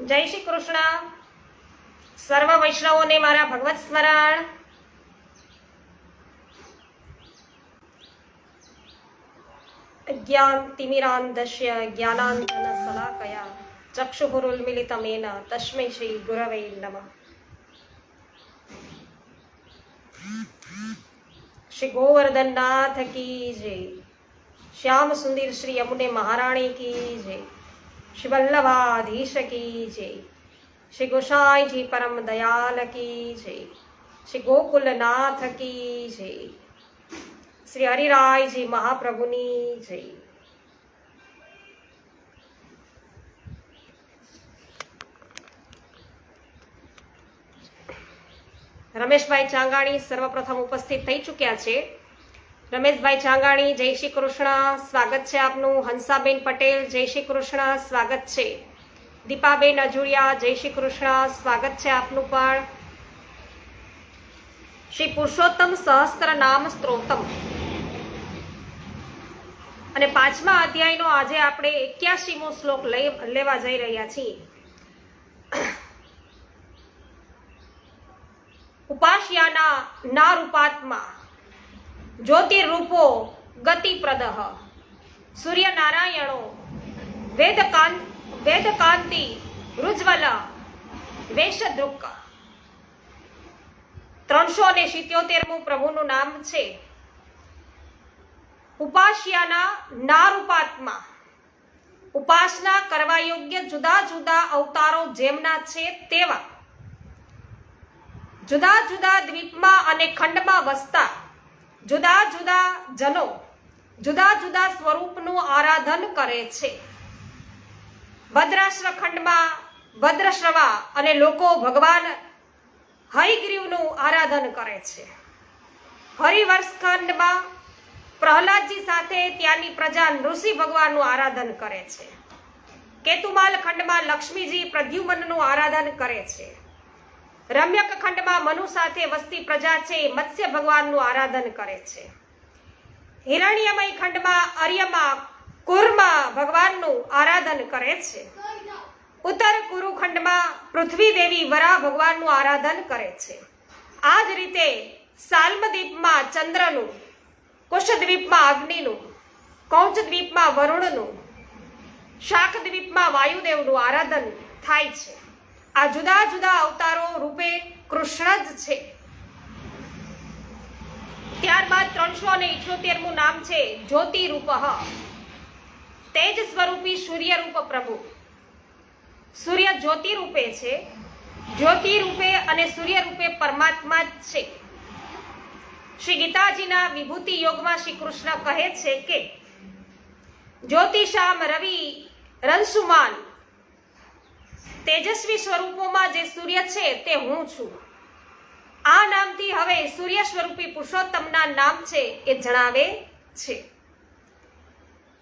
જય શ્રી કૃષ્ણ. સર્વ વૈષ્ણવોને મારા ભગવત સ્મરણ. જ્ઞાનતિમિરાન્ધસ્ય જ્ઞાનાંજન શલાકયા ચક્ષુરુન્મિલિતમેન તસ્મૈ શ્રી ગુરવે નમઃ. શ્રી ગોવર્ધનનાથ કી જય. શ્યામ સુંદર શ્રી યમુને મહારાણી કી જય. श्री वल्लभाधीश की जय. श्री गोसाई जी परम दयाल की जय. श्री गोकुलनाथ की जय. श्री हरिराय जी महाप्रभुनी जय. રમેશભાઈ ચાંગાણી સર્વપ્રથમ ઉપસ્થિત થઈ ચૂક્યા છે. રમેશભાઈ ચાંગાણી, જય શ્રી કૃષ્ણ, સ્વાગત છે આપનું. હંસાબેન પટેલ, જય શ્રી કૃષ્ણ, સ્વાગત છે. દીપાબેન અજુડિયા, જય શ્રી કૃષ્ણ, સ્વાગત છે આપનું પણ. શ્રી પુરુષોત્તમ સહસ્ત્ર નામ સ્ત્રોતમ અને 5મા અધ્યાયનો આજે આપણે 81મો શ્લોક લેવા જઈ રહ્યા છીએ. ઉપાસ્યાના નારૂપાત્મા જ્યોતિરૂપો ગતિપ્રદઃ સૂર્યનારાયણો વેદકાંતિ રુજ્વલ વેશદૃક. 377મું પ્રભુનું નામ છે. ઉપાસ્યાના નારૂપાત્મા, ઉપાસના કરવા યોગ્ય જુદા જુદા અવતારો જેમના છે તેવા જુદા જુદા દ્વીપમાં અને ખંડમાં વસતા જુદા જુદા જનો જુદા જુદા સ્વરૂપનું આરાધન કરે છે. ભદ્રાશ્ર ખંડમાં ભદ્રશ્રવા અને લોકો ભગવાન હયગ્રીવનું આરાધન કરે છે. હરિવર્ષ ખંડમાં પ્રહલાદજી સાથે ત્યાંની પ્રજા નૃસિંહ ભગવાનનું આરાધન કરે છે. કેતુમાલ ખંડમાં લક્ષ્મીજી પ્રદ્યુમ્નનું આરાધન કરે છે. રમ્યક ખંડમાં મનુ સાથે વસતી પ્રજા છે મત્સ્ય ભગવાનનું આરાધન કરે છે. હિરણ્યમય ખંડમાં અર્યમા કુર્મા ભગવાનનું આરાધન કરે છે. ઉત્તર કુરુ ખંડમાં પૃથ્વી દેવી વરા ભગવાનનું આરાધન કરે છે. આ જ રીતે સાલ્મદ્વીપમાં ચંદ્રનું, કુશદ્વીપમાં અગ્નિનું, કૌંચદ્વીપમાં વરુણનું, શાકદ્વીપમાં વાયુદેવનું આરાધન થાય છે. આ જુદા જુદા અવતારો રૂપે કૃષ્ણ જ છે. ત્યારબાદ 378મું નામ છે જ્યોતિરૂપઃ, તેજ સ્વરૂપી સૂર્યરૂપ પ્રભુ. સૂર્ય જ્યોતિ રૂપે છે. જ્યોતિ રૂપે અને સૂર્ય રૂપે પરમાત્મા જ છે. શ્રી ગીતાજીના વિભૂતિ યોગમાં શ્રી કૃષ્ણ કહે છે કે જ્યોતિષામ રવિ રંશુમાન, તેજસ્વી સ્વરૂપોમાં જે સૂર્ય છે તે હું છું. આ નામથી હવે સૂર્ય સ્વરૂપી પુરુષોત્તમના નામ છે એ જણાવે છે.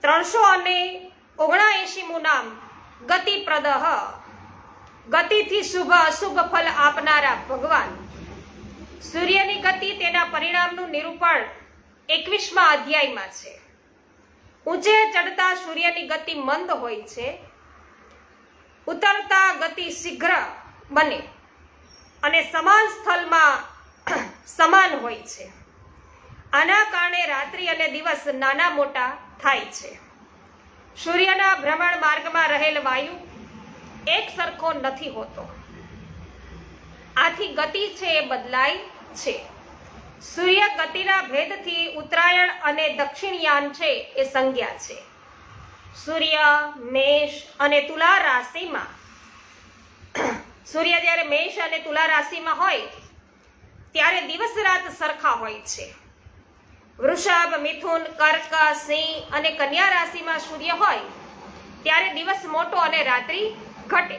379મું નામ ગતિપ્રદઃ, ગતિથી શુભ અશુભ ફલ આપનારા ભગવાન. સૂર્યની ગતિ તેના પરિણામનું નિરૂપણ 21મા અધ્યાયમાં છે. ઊંચે ચડતા સૂર્યની ગતિ મંદ હોય છે, ઉતરતા ગતિ શીઘ્ર બને અને સમાન સ્થળમાં સમાન હોય છે. આના કારણે રાત્રિ અને દિવસ નાના મોટા થાય છે. સૂર્યના ભ્રમણ માર્ગમાં રહેલ વાયુ એક સરખો નથી હોતો. આથી ગતિ છે એ બદલાય છે. સૂર્ય ગતિના ભેદથી ઉત્તરાયણ અને દક્ષિણયાન છે એ સંજ્ઞા છે. સૂર્ય મેષ અને તુલા રાશિમાં, સૂર્ય જ્યારે મેષ અને તુલા રાશિમાં હોય ત્યારે દિવસ રાત સરખા હોય છે. વૃષભ, મિથુન, કર્ક, સિંહ અને કન્યા રાશિમાં સૂર્ય હોય ત્યારે દિવસ મોટો અને રાત્રિ ઘટે.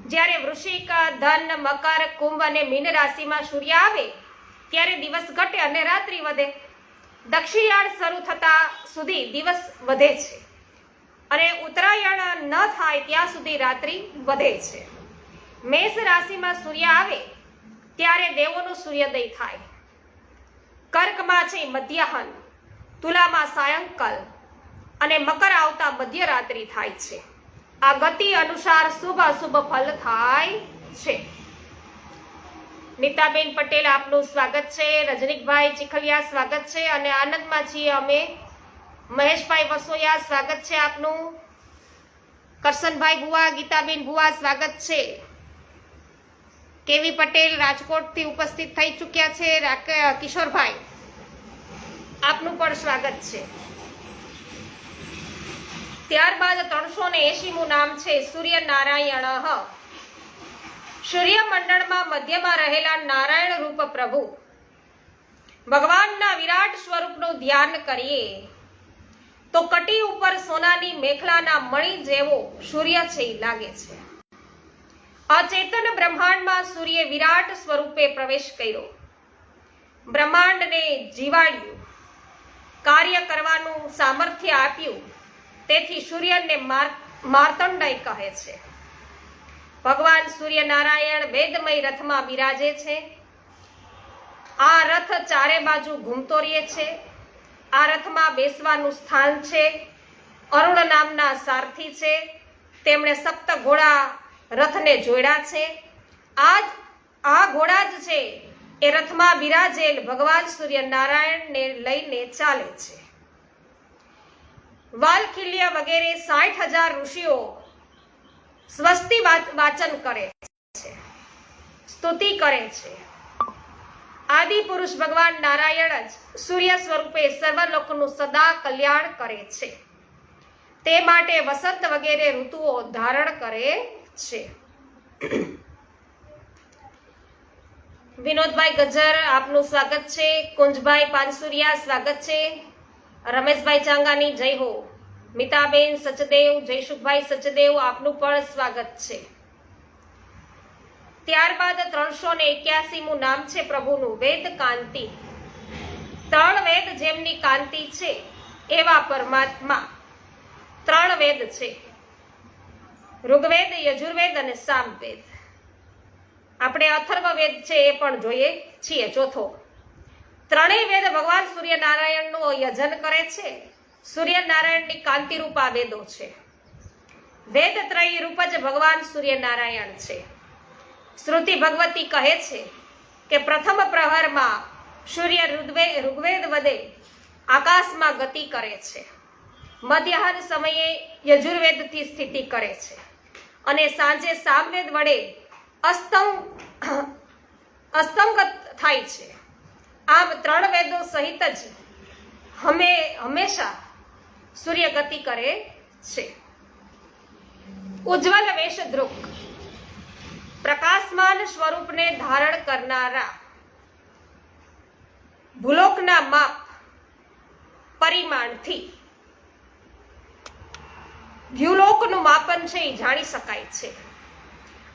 જ્યારે વૃશ્ચિક, ધન, મકર, કુંભ અને મીન રાશિમાં સૂર્ય આવે ત્યારે દિવસ ઘટે અને રાત્રિ વધે. દક્ષિણાયણ શરૂ થતા સુધી દિવસ વધે છે અને ઉત્તરાયણ ન થાય ત્યાં સુધી રાત્રિ વધે છે. મેષ રાશિમાં સૂર્ય આવે ત્યારે દેવોનું સૂર્યોદય થાય. કર્કમાં છે મધ્યાહન, તુલામાં સાયંકાલ અને મકર આવતા મધ્યરાત્રિ થાય છે. આ ગતિ અનુસાર શુભ અશુભ ફલ થાય છે. નીતાબેન પટેલ આપનું સ્વાગત છે. રજનીકભાઈ ચીખલિયા સ્વાગત છે. અને આનંદમાં છીએ અમે. મહેશભાઈ વસોયા સ્વાગત છે આપનું. કરશનભાઈ ભુવા, ગીતાબેન ભુવા સ્વાગત છે. કેવી પટેલ રાજકોટથી ઉપસ્થિત થઈ ચૂક્યા છે. કિશોરભાઈ આપનું પણ સ્વાગત છે. ત્યારબાદ 380મું નામ છે સૂર્યનારાયણ. સૂર્યમંડળમાં મધ્યમાં રહેલા નારાયણ રૂપ પ્રભુ ભગવાનના વિરાટ સ્વરૂપનું ધ્યાન કરીએ તો કટી ઉપર સોનાની મેખલાના મણી જેવો સૂર્ય છે લાગે છે. અચેતન બ્રહ્માંડમાં સૂર્ય વિરાટ સ્વરૂપે પ્રવેશ કર્યો, બ્રહ્માંડને જીવાડ્યું, કાર્ય કરવાનું સામર્થ્ય આપ્યું. તેથી સૂર્યને માર્તંડય કહે છે. ભગવાન સૂર્યનારાયણ વેદમય રથમાં બિરાજે છે. આ રથ ચારે બાજુ ઘૂમતો રહે છે. આ રથમાં બેસવાનું સ્થાન છે. અરુણ નામના સારથી છે. તેમણે સપ્ત ઘોડા રથને જોડ્યા છે. આ ઘોડા જ છે એ રથમાં બિરાજેલ ભગવાન સૂર્યનારાયણને લઈને ચાલે છે. વાલખિલ્ય વગેરે 60,000 ઋષિઓ સ્વસ્તિ વાચન કરે છે, સ્તુતિ કરે છે. આદિ પુરુષ ભગવાન નારાયણ જ સૂર્ય સ્વરૂપે સર્વલોકનું સદા કલ્યાણ કરે છે. તે માટે વસંત વગેરે ઋતુઓ ધારણ કરે છે. વિનોદભાઈ ગજ્જર આપનું સ્વાગત છે. કુંજભાઈ પાનસુરિયા સ્વાગત છે. રમેશભાઈ ચાંગાની જય હો. મિતાબેન સચદેવ, જયસુખભાઈ સચદેવ આપનું પણ સ્વાગત છે. ત્યારબાદ 381મું નામ છે પ્રભુનું વેદ કાંતિ. 3 વેદ જેમની કાંતિ છે એવા પરમાત્મા 3 વેદ છે: ઋગ્વેદ, યજુર્વેદ અને સામવેદ. આપણે અથર્વવેદ છે એ પણ જોઈએ છીએ, ચોથો. 3 વેદ ભગવાન સૂર્યનારાયણનું યજન કરે છે. સૂર્યનારાયણની કાંતિરૂપ આ વેદો છે. વેદ ત્રય રૂપ જ ભગવાન સૂર્યનારાયણ છે. શ્રુતિ ભગવતી કહે છે કે પ્રથમ પ્રહરમાં સૂર્ય ઋગ્વેદ વડે આકાશમાં ગતિ કરે છે, મધ્યાહન સમયે યજુર્વેદથી સ્થિતિ કરે છે અને સાંજે સામવેદ વડે અસ્તંગત થાય છે. આમ 3 વેદો સહિત જ હંમેશા સૂર્ય ગતિ કરે છે. ઉજ્જવલ વેશદ્રુક પ્રકાશમાન સ્વરૂપને ધારણ કરનારા ભૂલોકના માપ પરિમાણથી દ્યુલોકનું માપન છે એ જાણી શકાય છે.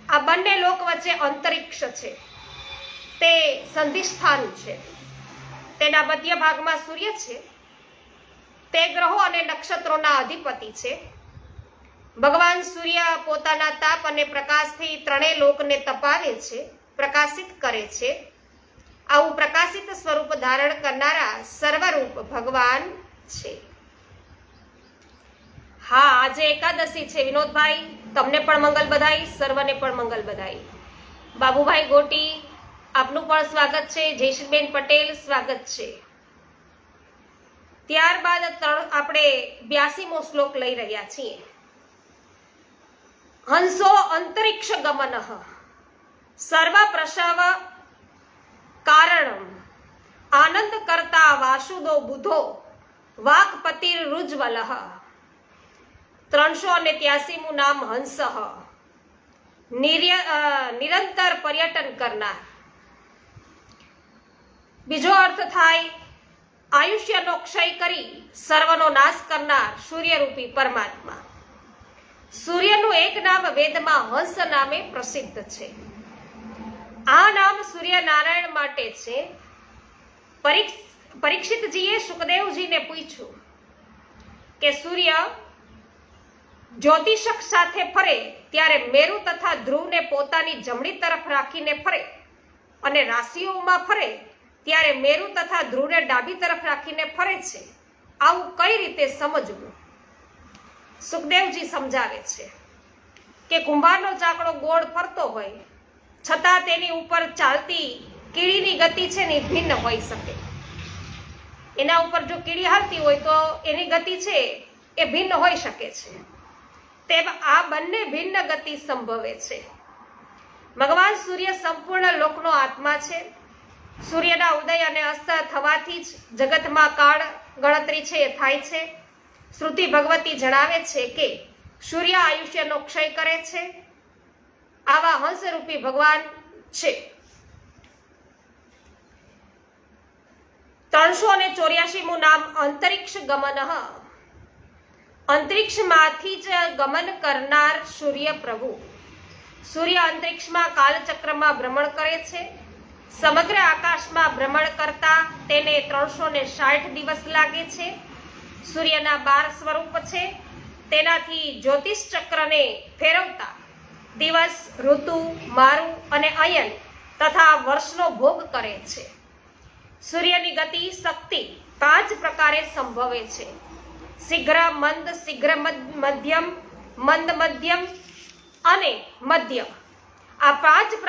આ બંને લોક વચ્ચે અંતરિક્ષ છે, તે સંધિસ્થાન છે. તેના મધ્ય ભાગમાં સૂર્ય છે. તે ગ્રહો અને નક્ષત્રોના અધિપતિ છે. ભગવાન સૂર્ય પોતાના તાપ અને પ્રકાશથી 3 લોકને તપાવે છે, પ્રકાશિત કરે છે. આવું પ્રકાશિત સ્વરૂપ ધારણ કરનારા સર્વરૂપ ભગવાન છે. હા, આજે એકાદશી છે વિનોદભાઈ, તમને પણ મંગલ બધાઈ, સર્વને પણ મંગલ બધાઈ. બાબુભાઈ ગોટી આપનું પણ સ્વાગત છે. જયશ્રીબેન પટેલ સ્વાગત છે. ત્યારબાદ આપણે 82મો શ્લોક લઈ રહ્યા છીએ. હંસો અંતરિક્ષ ગમન સર્વ પ્રસવ કારણમ આનંદ કરતા વાસુદો બુધો વાક્પતિરુજ્વલ. 383મું નામ હંસ. નિરંતર પર્યટન કરનાર. બીજો અર્થ થાય આયુષ્યનો ક્ષય કરી સર્વનો નાશ કરનાર સૂર્યરૂપી પરમાત્મા. સૂર્યનું એક નામ વેદમાં હંસ નામે પ્રસિદ્ધ છે. આ નામ સૂર્યનારાયણ માટે છે. પરીક્ષિતજીએ સુખદેવજીને પૂછ્યું કે સૂર્ય જ્યોતિષક સાથે ફરે ત્યારે મેરુ તથા ધ્રુવને પોતાની જમણી તરફ રાખીને ફરે અને રાશિઓમાં ફરે ત્યારે મેરુ તથા ધ્રુવને ડાબી તરફ રાખીને ફરે છે. આવું કઈ રીતે સમજવું? સુખદેવજી સમજાવે છે. કે કુંભારનો ચાકડો ગોળ ફરતો હોય છતાં તેની ઉપર ચાલતી કીડીની ગતિ છે ને ભિન્ન હોઈ શકે. એના ઉપર જો કીડી હાલતી હોય તો એની ગતિ છે એ ભિન્ન હોઈ શકે છે. તેમ આ બંને ભિન્ન ગતિ સંભવે છે. ભગવાન સૂર્ય સંપૂર્ણ લોકનો આત્મા છે. સૂર્યના ઉદય અને અસ્ત થવાથી જ જગતમાં કાળ ગણતરી છે એ થાય છે. શ્રુતિ ભગવતી જણાવે છે કે સૂર્ય આયુષ્યનો ક્ષય કરે છે. આવા હંસરૂપી ભગવાન છે. 384મું નામ અંતરિક્ષ ગમન. અંતરિક્ષમાંથી જ ગમન કરનાર સૂર્ય પ્રભુ. સૂર્ય અંતરિક્ષમાં કાલચક્રમાં ભ્રમણ કરે છે. સમગ્ર આકાશમાં ભ્રમણ કરતા તેને 360 દિવસ લાગે છે. સૂર્યના 12 સ્વરૂપ છે. તેનાથી જ્યોતિષ ચક્રને ફેરવતા દિવસ, ઋતુ, મારુ અને અયન તથા વર્ષનો ભોગ કરે છે. સૂર્યની ગતિ શક્તિ 5 પ્રકારે સંભવે છે. શીઘ્ર મંદ, શીઘ્ર મધ્યમ, મંદ મધ્યમ અને મધ્યમ. આ 5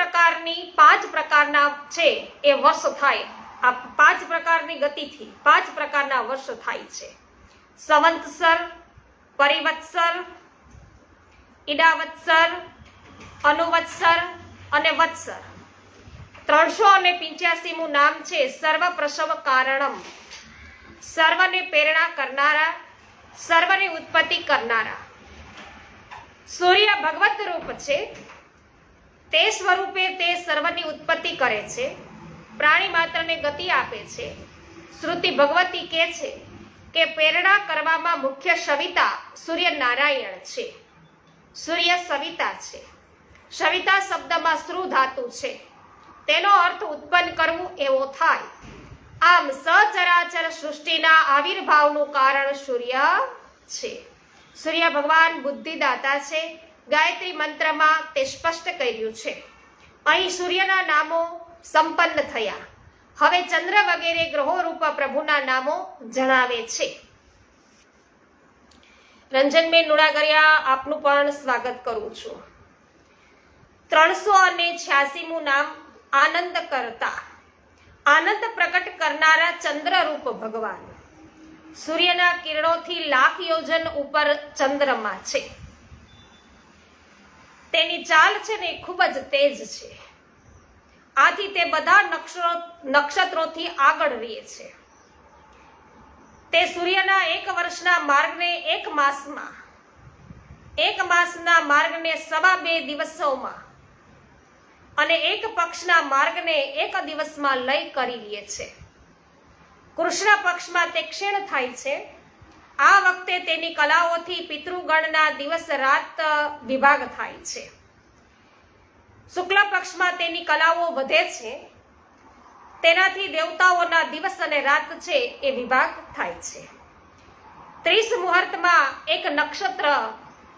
પ્રકારના છે એ વર્ષ થાય. આ 5 પ્રકારની ગતિથી 5 પ્રકારના વર્ષ થાય છે. સંવત્સર, પરિવત્સર, ઈડાવત્સર, અનુવત્સર અને વત્સર. 385મું નામ છે સર્વપ્રસવ કારણમ. સર્વને પ્રેરણા કરનારા, સર્વની ઉત્પત્તિ કરનારા. સૂર્ય ભગવત રૂપ છે. તે સ્વરૂપે તે સર્વની ઉત્પત્તિ કરે છે. પ્રાણી માત્રને ગતિ આપે છે. શ્રુતિ ભગવતી કહે છે કે પ્રેરણા કરવામાં મુખ્ય સવિતા સૂર્ય નારાયણ છે. સૂર્ય સવિતા છે. સવિતા શબ્દમાં શ્રુ ધાતુ છે. તેનો અર્થ ઉત્પન્ન કરવું એવો થાય. આમ સચરાચર સૃષ્ટિના આવિર્ભાવનું કારણ સૂર્ય છે. સૂર્ય ભગવાન બુદ્ધિદાતા છે. ગાયત્રી મંત્રમાં તે સ્પષ્ટ કર્યું છે. અહીં સૂર્યના નામો સંપન્ન થયા. હવે ચંદ્ર વગેરે ગ્રહો રૂપ પ્રભુના નામો જણાવે છે. રંજનબેન નુડાગરિયા, આપનું પણ સ્વાગત કરું છું. 386મું નામ આનંદ કરતા. આનંદ પ્રકટ કરનારા ચંદ્ર રૂપ ભગવાન. સૂર્યના કિરણોથી લાખ યોજન ઉપર ચંદ્રમા છે. તેની ચાલ છે ને ખૂબ જ તેજ છે. આથી તે બધા નક્ષત્રોથી આગળ રહે છે. તે સૂર્યના 1 વર્ષના માર્ગને 1 માસમાં, 1 માસના માર્ગને 2.25 દિવસોમાં અને 1 પક્ષના માર્ગને 1 દિવસમાં લય કરી લે છે. કૃષ્ણ પક્ષમાં તે ક્ષીણ થાય છે. આ વખતે તેની કલાઓથી પિતૃગણના દિવસ રાત વિભાગ થાય છે. શુક્લ પક્ષમાં તેની કલાઓ વધે છે. તેનાથી દેવતાઓના દિવસ અને રાત છે એ વિભાગ થાય છે. 30 મુહૂર્તમાં 1 નક્ષત્ર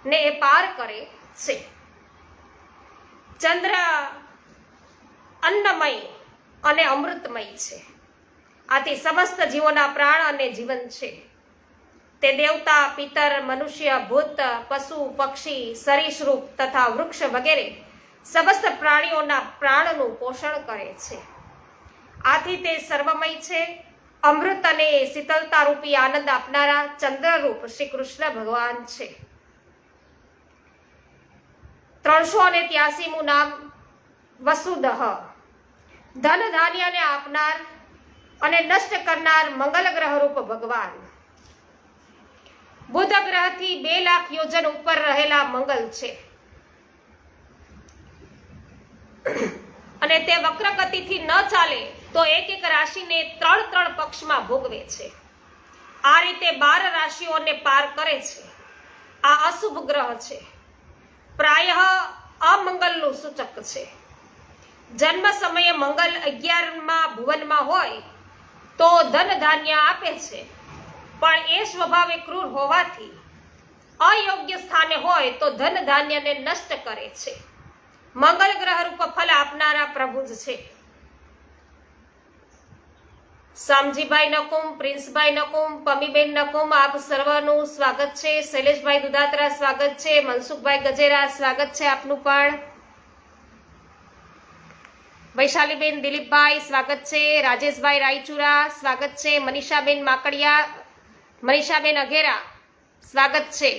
ને એ પાર કરે છે. ચંદ્ર અન્નમય અને અમૃતમય છે. આથી સમસ્ત જીવોના પ્રાણ અને જીવન છે. તે દેવતા, પિતર, મનુષ્ય, ભૂત, પશુ, પક્ષી, સરીસૃપ તથા વૃક્ષ વગેરે સમસ્ત પ્રાણીઓના પ્રાણનું પોષણ કરે છે. આથી તે સર્વમય છે. અમૃત અને શીતળતા રૂપી આનંદ આપનારા ચંદ્રરૂપ શ્રી કૃષ્ણ ભગવાન છે. 383મું નામ વસુદહ. ધન ધાન્યને આપનાર અને નષ્ટ કરનાર મંગલ ગ્રહ રૂપ ભગવાન. બુધ ગ્રહથી 2 લાખ યોજન ઉપર રહેલા મંગલ છે અને તે વક્ર ગતિથી ન ચાલે તો એક રાશિને 3 પક્ષમાં ભોગવે છે. આ રીતે 12 રાશિઓને પાર કરે છે. આ અશુભ ગ્રહ છે. પ્રાયઃ અમંગલનું સૂચક છે. જન્મ સમયે મંગલ 11માં ભુવનમાં હોય તો ધન ધાન્ય આપે છે, પણ એ સ્વભાવે ક્રૂર હોવાથી અયોગ્ય સ્થાને હોય તો ધન ધાન્યને નષ્ટ કરે છે. મંગલ ગ્રહ રૂપ ફલ આપનારા પ્રભુ જ છે. શામજીભાઈ નકુમ, પ્રિન્સભાઈ નકુમ, પમીબેન નકુમ, આપ સર્વનું સ્વાગત છે. શૈલેષભાઈ દુધાત્રા સ્વાગત છે. મનસુખભાઈ ગજેરા સ્વાગત છે આપનું પણ. વૈશાલીબેન દિલીપભાઈ સ્વાગત છે. રાજેશભાઈ રાયચુરા સ્વાગત છે. મનીષાબેન માકડિયા, મનીષાબેન અઘેરા સ્વાગત છે.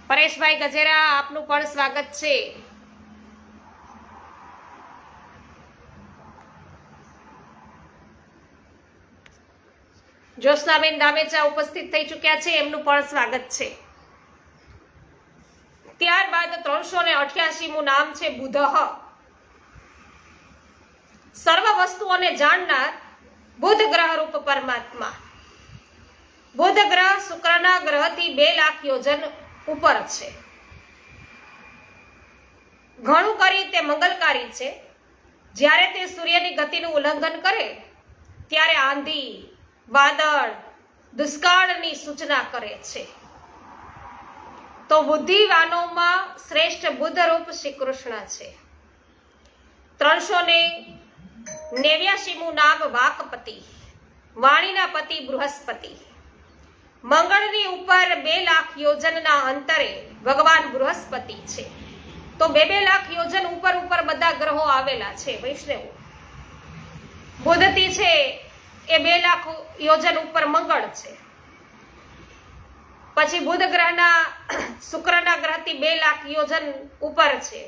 પરેશભાઈ ગજેરા આપનું પણ સ્વાગત છે. જ્યોત્સનાબેન દામેચા ઉપસ્થિત થઈ ચૂક્યા છે, એમનું પણ સ્વાગત છે. ત્યારબાદ 388મું નામ છે બુધઃ. સર્વ વસ્તુઓને જાણનાર બુધ ગ્રહ રૂપ પરમાત્મા. બુધ ગ્રહ શુક્રના ગ્રહથી 2 લાખ યોજન ઉપર છે. ઘણું કરી તે મંગલકારી છે. જ્યારે તે સૂર્યની ગતિનું ઉલ્લંઘન કરે ત્યારે આંધી, વાદળ, દુષ્કાળની સૂચના કરે છે. તો બુદ્ધિવાનોમાં શ્રેષ્ઠ બુદ્ધ રૂપ શ્રી કૃષ્ણ છે. 389મું નામ વાકપતિ. વાણીના પતિ બૃહસ્પતિ. મંગળની ઉપર 2 લાખ યોજનના અંતરે ભગવાન બૃહસ્પતિ છે. તો 2 લાખ યોજન ઉપર બધા ગ્રહો આવેલા છે વૈષ્ણવો. બુધથી છે એ 2 લાખ યોજન ઉપર મંગળ છે. પછી બુધ ગ્રહના શુક્રના ગ્રહથી 2 લાખ યોજન ઉપર છે.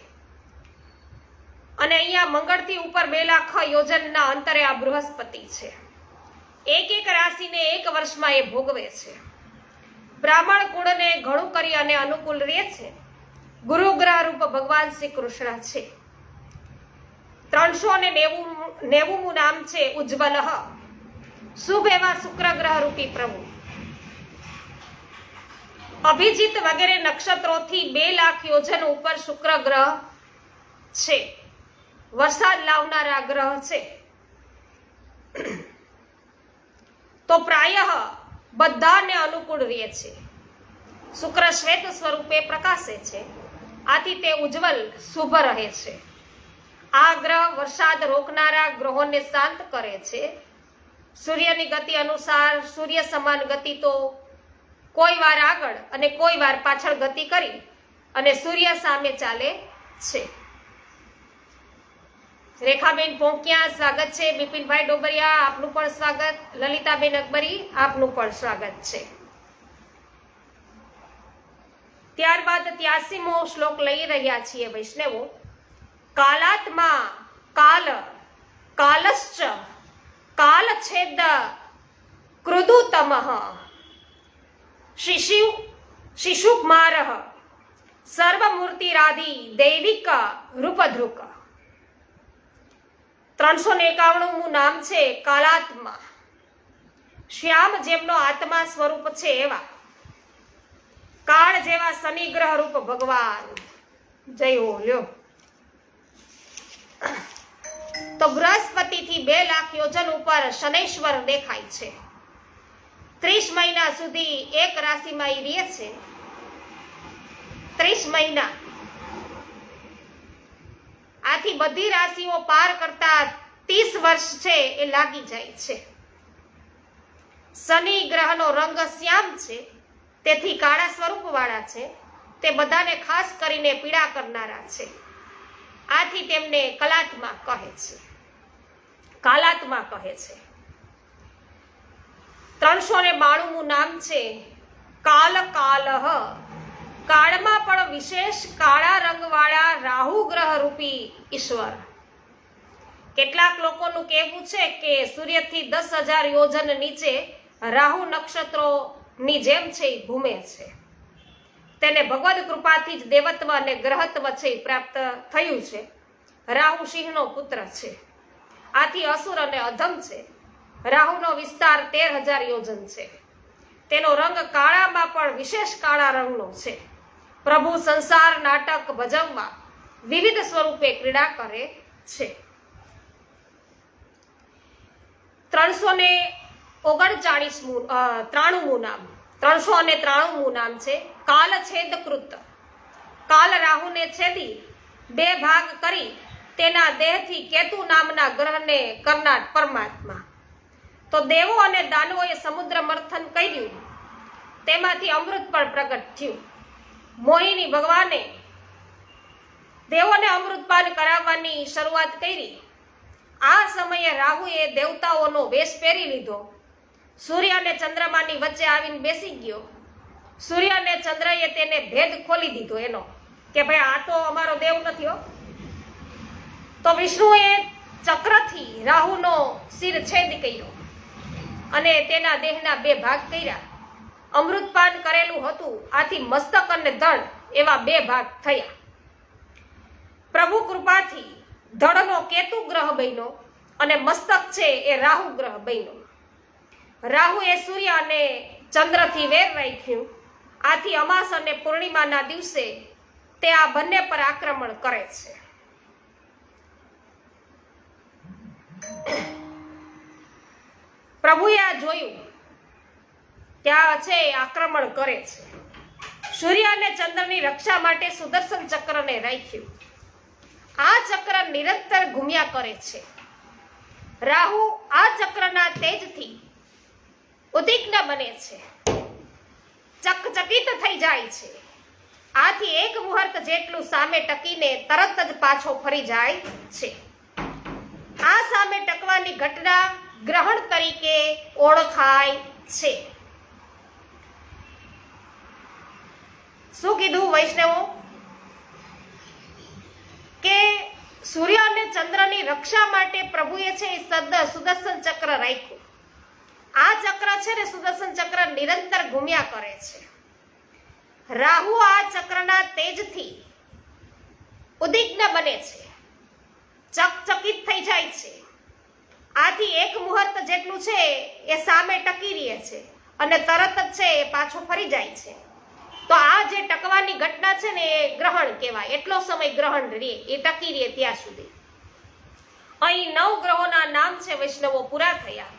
અને અહીંયા મંગળથી ઉપર 2 લાખ યોજનના અંતરે આ બૃહસ્પતિ છે. એક રાશિને 1 વર્ષમાં એ ભોગવે છે. બ્રાહ્મણ કુળને ઘણું કરી અને અનુકૂળ રહે છે. ગુરુ ગ્રહ રૂપ ભગવાન શ્રી કૃષ્ણ છે. 390મું નામ છે ઉજ્જવલ. શુભ એવા શુક્ર ગ્રહ રૂપી પ્રભુ. અભિજીત વગેરે નક્ષત્રોથી 2 લાખ યોજન ઉપર શુક્ર ગ્રહ છે. વરસાદ લાવનારા ગ્રહ છે. તો પ્રાયઃ બધાને અનુકૂળ રહે છે. શુક્ર શ્વેત સ્વરૂપે પ્રકાશે છે. આથી તે ઉજ્જવલ શુભ રહે છે. આ ગ્રહ વરસાદ રોકનારા ગ્રહોને શાંત કરે છે. સૂર્યની ગતિ અનુસાર સૂર્ય સમાન ગતિ તો કોઈ વાર આગળ અને કોઈ વાર પાછળ ગતિ કરી અને સૂર્ય સામે ચાલે છે. રેખાબેન પોંકિયા સ્વાગત છે. બિપિનભાઈ ડોબરિયા આપનું પણ સ્વાગત. લલિતાબેન અકબરી આપનું પણ સ્વાગત છે. ત્યારબાદ 83મો શ્લોક લઈ રહ્યા છીએ વૈષ્ણવો. કાલાત્મા કાલ કાલશ્ચ કાલછેદ કૃદુતમઃ શિશુકુમારઃ સર્વમૂર્તિરાધિ દૈવિક રૂપધૃક. 351મું નામ છે કાલાત્મા. શ્યામ જેમનો આત્મા સ્વરૂપ છે એવા કાળ જેવા શનિ ગ્રહ રૂપ ભગવાન. જય હો લ્યો. તો બૃહસ્પતિથી 2 લાખ યોજન ઉપર શનૈશ્વર દેખાય છે. 30 મહિના સુધી એક રાશિમાં એ રહે છે. 30 મહિના. આથી બધી રાશિઓ પાર કરતા 30 વર્ષ છે એ લાગી જાય છે. શનિ ગ્રહનો રંગ શ્યામ છે, તેથી કાળા સ્વરૂપ વાળા છે. તે બધાને ખાસ કરીને પીડા કરનારા છે. આથી તેમને કલાત્મા કહે છે, કાલાત્મા કહે છે. 392મું નામ છે કાલ કાલહ. કાળમાં પણ વિશેષ કાળા રંગવાળા રાહુ ગ્રહ રૂપી ઈશ્વર. કેટલાક લોકોનું કહેવું છે કે સૂર્યથી 10,000 યોજન નીચે રાહુ નક્ષત્રોની જેમ છે એ ઘૂમે છે. તેને ભગવદ કૃપાથી જ દેવત્વ અને ગ્રહત્વ છે એ પ્રાપ્ત થયું છે. રાહુ સિંહનો પુત્ર છે. આથી અસુર અને અધમ છે. રાહુનો વિસ્તાર 13,000 યોજન છે. તેનો રંગ કાળામાં પણ વિશેષ કાળા રંગનો છે. પ્રભુ સંસાર નાટક ભજવવા વિવિધ સ્વરૂપે ક્રીડા કરે છે. 393મું નામ છે કાલછેદકૃત. કાલ રાહુને છેદી બે ભાગ કરી તેના દેહથી કેતુ નામના ગ્રહને કરનાર પરમાત્મા. તો દેવો અને દાનવોએ સમુદ્ર મંથન કર્યું, તેમાંથી અમૃત પણ પ્રગટ થયું. મોહિની ભગવાને દેવોને અમૃતપાન કરાવવાની શરૂઆત કરી. આ સમયે રાહુએ દેવતાઓનો વેશ પહેરી લીધો, સૂર્ય અને ચંદ્રમાની વચ્ચે આવીને બેસી ગયો. સૂર્ય અને ચંદ્રએ તેને ભેદ ખોલી દીધો એનો કે ભાઈ આ તો અમારો દેવ નથી હો. તો વિષ્ણુએ ચક્રથી રાહુનો શિર છેદ કર્યો અને તેના દેહના બે ભાગ કર્યા. અમૃતપાન કરેલું હતું, આથી મસ્તક અને ધડ એવા બે ભાગ થયા. પ્રભુ કૃપાથી ધડનો કેતુ ગ્રહ બન્યો અને મસ્તક છે એ રાહુ ગ્રહ બન્યો. રાહુ એ સૂર્ય અને ચંદ્રથી વેર રાખ્યું, આથી અમાસ અને પૂર્ણિમાના દિવસે તે આ બંને પર આક્રમણ કરે છે. પ્રભુએ આ જોયું કે આ છે આક્રમણ કરે છે. સૂર્ય અને ચંદ્રની રક્ષા માટે સુદર્શન ચક્રને રાખ્યું. આ ચક્ર નિરંતર ઘૂમ્યા કરે છે. રાહુ આ ચક્રના તેજથી ઉદ્વિગ્ન બને છે, ચકચકિત થઈ જાય છે. આથી એક મુહૂર્ત જેટલું સામે ટકીને તરત જ પાછો ફરી જાય છે. આ સામે ટકવાની ઘટના ગ્રહણ તરીકે ઓળખાય છે. શું કીધું વૈષ્ણવો? કે સૂર્ય અને ચંદ્રની રક્ષા માટે પ્રભુએ છે એ સુદર્શન ચક્ર રાખ્યું. આ ચક્ર છે ને સુદર્શન ચક્ર નિરંતર ઘૂમ્યા કરે છે. રાહુ આ ચક્રના તેજથી ઉદ્વિગ્ન બને છે, ચકચકિત થઈ જાય છે. આથી એક મુહૂર્ત જેટલું છે એ સામે ટકી રહે છે અને તરત જ છે એ પાછો ફરી જાય છે. તો આ જે ટકવાની ઘટના છે ને એ ગ્રહણ કહેવાય. એટલો સમય ગ્રહણ રહે, એ ટકી રહે ત્યાં સુધી. અહીં 9 ગ્રહોના નામ છે વૈષ્ણવો પૂરા થયા.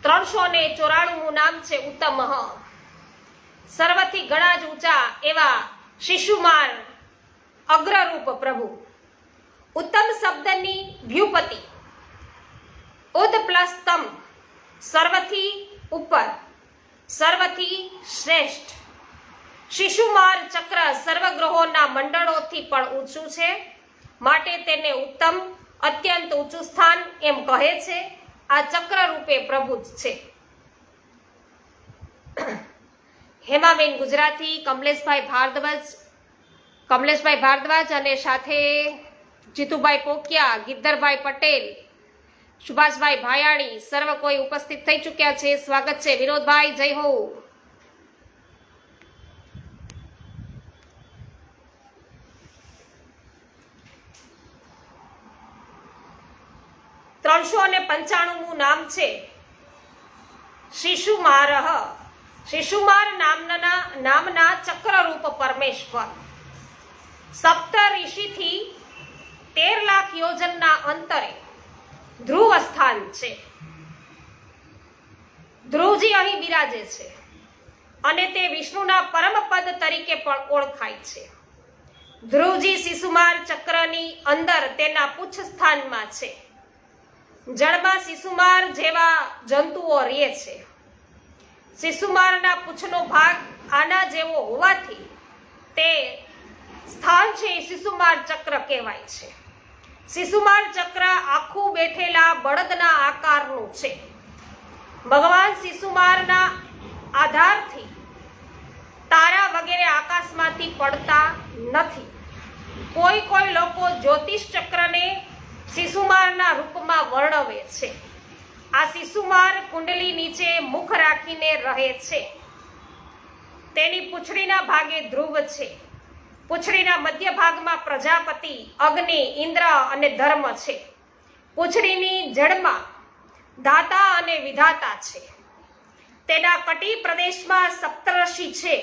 394મું નામ છે ઉત્તમ. સર્વથી ઘણા જ ઊંચા એવા શિશુમાર અગ્રરૂપ પ્રભુ. ઉત્તમ શબ્દની વ્યુપતિ ઉદ પ્લસ તમ, સર્વથી ઉપર, સર્વથી શ્રેષ્ઠ. શિશુમાર ચક્ર સર્વગ્રહોના મંડળોથી પણ ઊંચું છે, માટે તેને ઉત્તમ, અત્યંત ઊંચું સ્થાન એમ કહે છે. આ ચક્ર રૂપે પ્રભુ જ છે. હેમાબેન ગુજરાતી, કમલેશભાઈ ભારદ્વાજ અને સાથે જીતુભાઈ પોકિયા, ગિદ્ધરભાઈ પટેલ, સુભાષભાઈ ભાયાણી સર્વ કોઈ ઉપસ્થિત થઈ ચૂક્યા છે. સ્વાગત છે. વિનોદભાઈ, જય હો. ત્રણસો 95મું નામ છે શિશુમારઃ. શિશુમાર નામના ચક્રરૂપ પરમેશ્વર. સપ્ત ઋષિથી 13 લાખ યોજનના અંતરે ધ્રુવ સ્થાન છે. ધ્રુવજી અહીં બિરાજે છે અને તે વિષ્ણુના પરમ પદ તરીકે પણ ઓળખાય છે. ધ્રુવજી શિશુમાર ચક્રની અંદર તેના પુચ્છ સ્થાનમાં છે. જળમાં શિશુમાર જેવા જંતુઓ રહે છે. શિશુમારના પૂંછનો ભાગ આના જેવો હોવાથી તે સ્થાન છે શિશુમાર ચક્ર કહેવાય છે. શિશુમાર ચક્ર આખું બેઠેલા બળદના આકારનું છે. ભગવાન શિશુમારના આધારથી તારા વગેરે આકાશમાંથી પડતા નથી. કોઈ લોકો જ્યોતિષ ચક્રને શિશુમારના રૂપમાં વર્ણવે છે. આ શિશુમાર કુંડલી નીચે મુખ રાખીને રહે છે. તેની પૂંછડીના ભાગે ધ્રુવ છે. પૂંછડીના મધ્ય ભાગમાં પ્રજાપતિ, અગ્નિ, ઇન્દ્ર અને ધર્મ છે. પૂંછડીની જડમાં દાતા અને વિધાતા છે. તેના કટી પ્રદેશમાં સપ્તર્ષિ છે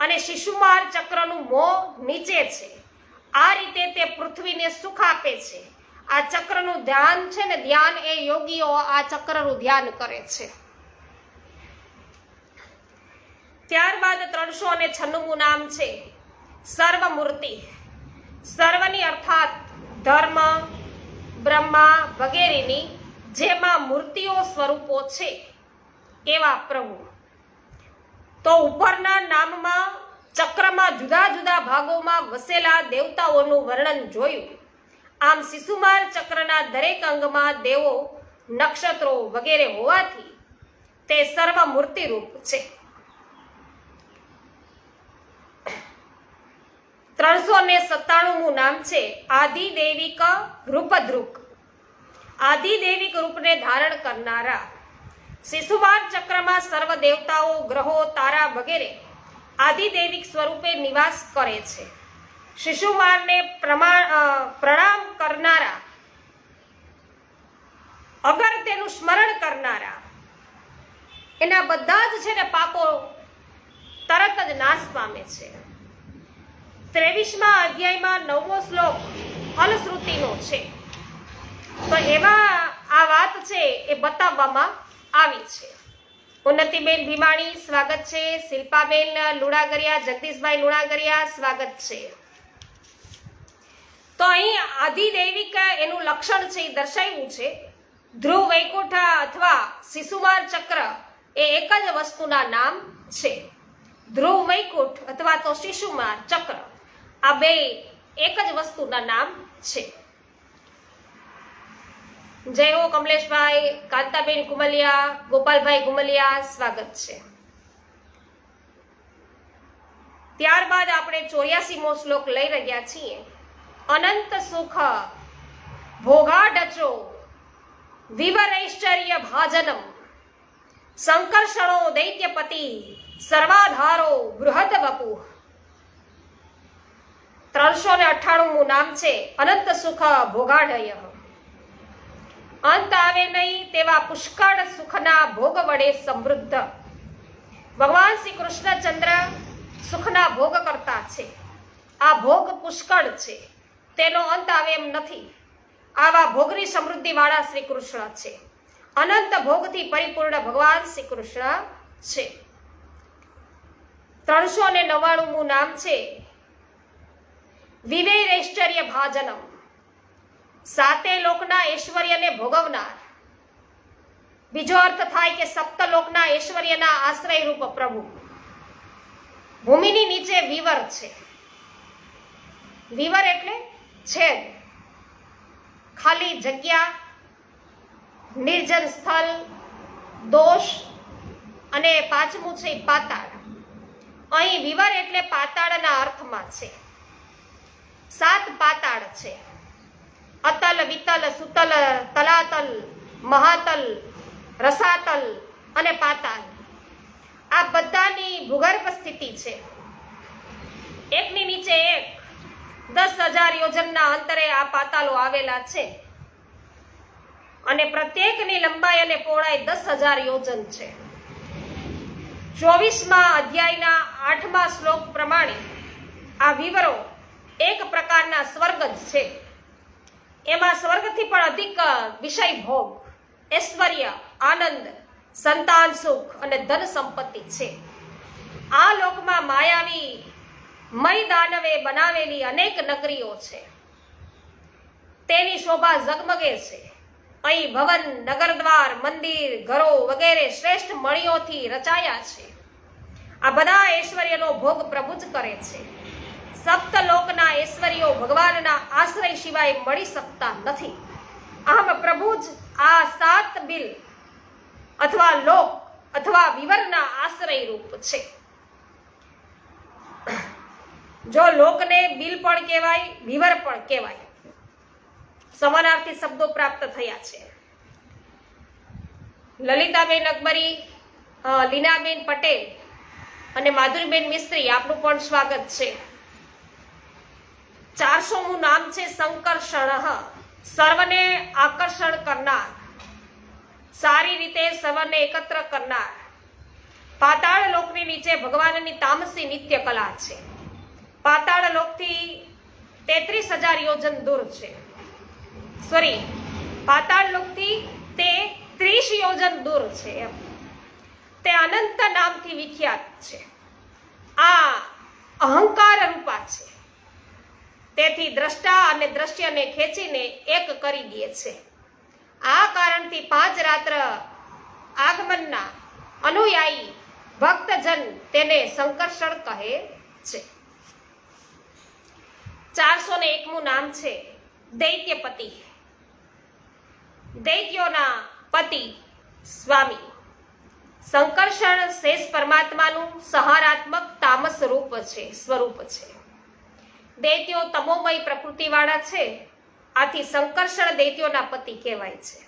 અને શિશુમાર ચક્રનું મોં નીચે છે. આ રીતે તે પૃથ્વીને સુખ આપે છે. આ ચક્રનું ધ્યાન છે ને, ધ્યાન એ યોગીઓ આ ચક્રનું ધ્યાન કરે છે. ત્યારબાદ 396મું નામ છે સર્વમૂર્તિ. સર્વની અર્થાત ધર્મ, બ્રહ્મા વગેરેની જેમાં મૂર્તિઓ સ્વરૂપો છે એવા પ્રભુ. તો ઉપરના નામમાં ચક્રમાં જુદા જુદા ભાગોમાં વસેલા દેવતાઓનું વર્ણન જોયું. આમ શિશુમાર ચક્રના દરેક અંગમાં દેવો, નક્ષત્રો વગેરે હોવાથી તે સર્વ મૂર્તિરૂપ છે. 397મું નામ છે આદિદેવિક રૂપદ્રુક. આદિદેવિક રૂપને ધારણ કરનારા. શિશુમાર ચક્રમાં સર્વ દેવતાઓ, ગ્રહો, તારા વગેરે આદિદેવિક સ્વરૂપે નિવાસ કરે છે. શિશુમારને પ્રણામ કરનારા, અગર તેનું સ્મરણ કરનારા, એના બધા જ છે ને પાપો તરત જ નાશ પામે છે. 23મા અધ્યાયમાં 9મો શ્લોક ફલશ્રુતિનો છે. તો એમાં આ વાત છે એ બતાવવામાં આવી છે. ઉન્નતિબેન ભીમાણી સ્વાગત છે. શિલ્પાબેન લુણાગરિયા, જગદીશભાઈ લુણાગરિયા સ્વાગત છે. તો અહીં આદિદૈવિક એનું લક્ષણ છે એ દર્શાવ્યું છે. ધ્રુવ, વૈકુંઠ અથવા શિશુમાર ચક્ર એ એક જ વસ્તુના નામ છે. ધ્રુવ, વૈકુંઠ અથવા તો શિશુમાર ચક્ર આ બે એક જ વસ્તુના નામ છે. જય હો કમલેશભાઈ, કાંતાબેન કુમલિયા, ગોપાલભાઈ કુમલિયા સ્વાગત છે. ત્યારબાદ આપણે 84મો શ્લોક લઈ રહ્યા છીએ. અનંત સુખ ભોગાઢચો વિવરૈશ્ચર્ય ભાજનમ સંકર્ષણો દૈત્યપતિ સર્વાધારો બૃહદ વપુ. 398મું નામ છે અનંત સુખ ભોગાઢય. અંત આવે નહીં તેવા પુષ્કળ સુખના ભોગ વડે સમૃદ્ધ. ભગવાન શ્રી કૃષ્ણચંદ્ર સુખના ભોગ કરતા છે. આ ભોગ પુષ્કળ છે, તેનો અંત આવે એમ નથી. આવા ભોગની સમૃદ્ધિ વાળા શ્રી કૃષ્ણ છે. અનંત ભોગથી પરિપૂર્ણ ભગવાન શ્રી કૃષ્ણ છે. 399મું નામ છે વિવૈરૈશ્ચર્ય ભાજનમ. સાતે લોકના ઐશ્વર્યને ભોગવનાર. બીજો અર્થ થાય કે સપ્તલોકના ઐશ્વર્યના આશ્રય રૂપ પ્રભુ. ભૂમિની નીચે વિવર છે. વિવર એટલે છેદ, ખાલી જગ્યા, નિર્જન સ્થળ, દોષ, અને 5મું છે પાતાળ. અહીં વિવર એટલે પાતાળના અર્થમાં છે. 7 પાતાળ છે. અતલ, વિતલ, સુતલ, તલાતલ, મહાતલ, રસાતલ અને પાતાલ. આ બધાની ભૂગર્ભ સ્થિતિ છે. એકની નીચે એક 10,000 યોજનના અંતરે આ પાતાલો આવેલા છે અને પ્રત્યેકની લંબાઈ અને પહોળાઈ 10,000 યોજન છે. 24મા અધ્યાયના 8મા શ્લોક પ્રમાણે આ વિવરો એક પ્રકારના સ્વર્ગ જ છે. એમાં સ્વર્ગથી પણ અધિક વિષય ભોગ, ઐશ્વર્ય, આનંદ, સંતાન સુખ અને ધન સંપત્તિ છે. આ લોકમાં માયાવી મય દાનવે બનાવેલી અનેક નગરીઓ છે. તેની શોભા ઝગમગે છે. અહીં ભવન, નગરદ્વાર, મંદિર, ઘરો વગેરે શ્રેષ્ઠ મણિઓથી રચાયા છે. આ બધા ઐશ્વર્યનો ભોગ પ્રભુ જ કરે છે. સપ્તલોકના ઐશ્વર્યો ભગવાનના આશ્રય સિવાય મળી શકતા નથી. આમ પ્રભુ જ આ 7 બિલ અથવા લોક અથવા વિવરના આશ્રય રૂપ છે. જો લોકને બિલ પણ કહેવાય, વિવર પણ કહેવાય. સમાનાર્થી શબ્દો પ્રાપ્ત થયા છે. લલિતાબેન અકબરી, લીનાબેન પટેલ અને માધુરીબેન મિસ્ત્રી, આપનું પણ સ્વાગત છે. 400મું નામ છે સંકર્ષણ. સર્વને આકર્ષણ કરનાર, સારી રીતે સર્વને એકત્ર કરનાર. પાતાળ લોકની નીચે ભગવાનની તામસી નિત્ય કલા છે. પાતાળ લોકથી 33,000 યોજન દૂર છે. પાતાળ લોકથી તે 30 યોજન દૂર છે. તે અનંત નામથી વિખ્યાત છે. આ અહંકાર રૂપા છે. તેથી દ્રષ્ટા અને દ્રશ્યને ખેંચીને એક કરી દે છે. આ કારણથી 5 રાત્ર આગમનના અનુયાયી ભક્તજન તેને સંકર્ષણ કહે છે. 401મું નામ છે દૈત્યપતિ. દૈત્યોના પતિ સ્વામી. સંકર્ષણ શેષ પરમાત્માનું સહારાત્મક તામસ સ્વરૂપ છે. દૈત્યો તમોમય પ્રકૃતિવાળા છે. આથી સંકર્ષણ દૈત્યોના પતિ કહેવાય છે.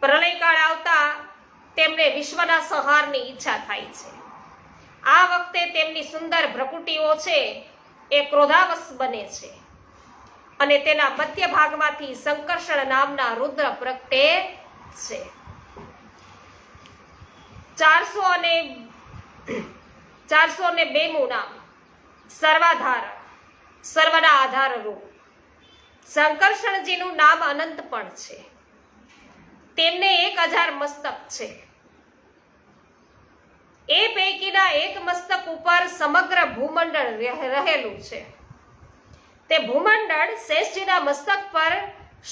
પ્રલયકાળ આવતા તેમને વિશ્વના સંહારની ઈચ્છા થાય છે. આ વખતે તેમની સુંદર ભ્રકુટીઓ છે એ ક્રોધાવશ બને છે અને તેના મધ્ય ભાગમાંથી સંકર્ષણ નામના રુદ્ર પ્રગટે છે. 402મું નામ સર્વાધાર, સર્વના આધાર રૂપ. સંકર્ષણજીનું નામ અનંત પણ છે. તેમને 1000 મસ્તક છે. એ પૈકીના એક મસ્તક ઉપર સમગ્ર ભૂમંડળ રહેલું છે. તે ભૂમંડળ શેષજીના મસ્તક પર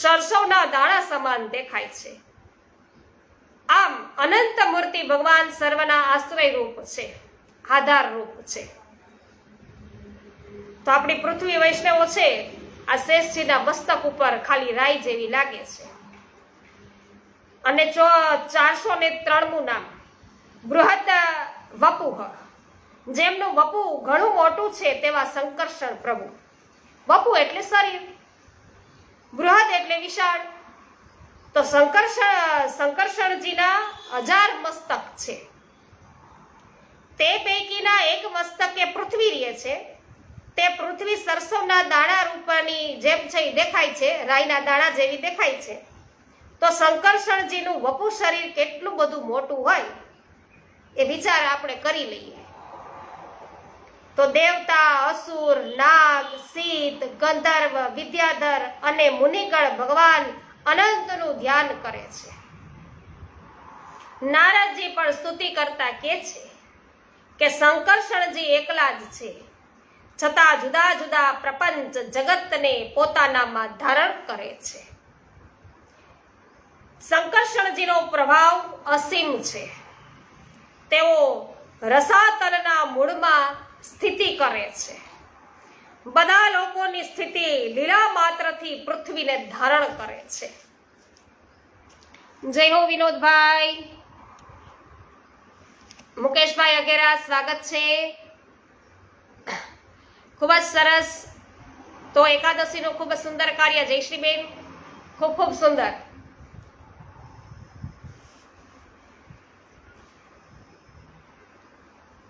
સરસવના દાણા સમાન દેખાય છે. આમ અનંત મૂર્તિ ભગવાન સર્વના આશ્રય રૂપ છે, આધાર રૂપ છે. તો આપણી પૃથ્વી વૈષ્ણવો છે આ શેષજીના મસ્તક ઉપર ખાલી રાઈ જેવી લાગે છે. અને 403મું નામ બૃહદ વપુહ. જેમનું વપુ ઘણું મોટું છે તેવા સંકર્ષણ પ્રભુ. વપુ એટલે શરીર, બૃહદ એટલે વિશાળ. તો સંકર્ષણજીના 1000 મસ્તક છે. તે પૈકીના એક મસ્તકે પૃથ્વી રહે છે. તે પૃથ્વી સરસવના દાણા રૂપની જેમ છે દેખાય છે, રાઈના દાણા જેવી દેખાય છે. તો સંકર્ષણજીનું વપુ શરીર કેટલું બધું મોટું હોય એ વિચાર આપણે કરી લઈએ. તો દેવતા, અસુર, નાગ, સિદ્ધ, ગંધર્વ, વિદ્યાધર અને મુનિગણ ભગવાન અનંતનું ધ્યાન કરે છે. નારદજી પણ સ્તુતિ કરતા કહે છે કે સંકર્ષણજી એકલા જ છે, છતાં જુદા જુદા પ્રપંચ જગતને પોતાનામાં ધારણ કરે છે. સંકર્ષણજીનો પ્રભાવ અસીમ છે. તેઓ રસાતલના મૂળમાં સ્થિતિ કરે છે. બધા લોકોની સ્થિતિ લીલા માત્રથી પૃથ્વીને ધારણ કરે છે. જય હો વિનોદભાઈ, મુકેશભાઈ અગેરા, સ્વાગત છે. ખૂબ જ સરસ. તો એકાદશીનું ખૂબ જ સુંદર કાર્ય જયશ્રીબેન, ખૂબ ખૂબ સુંદર.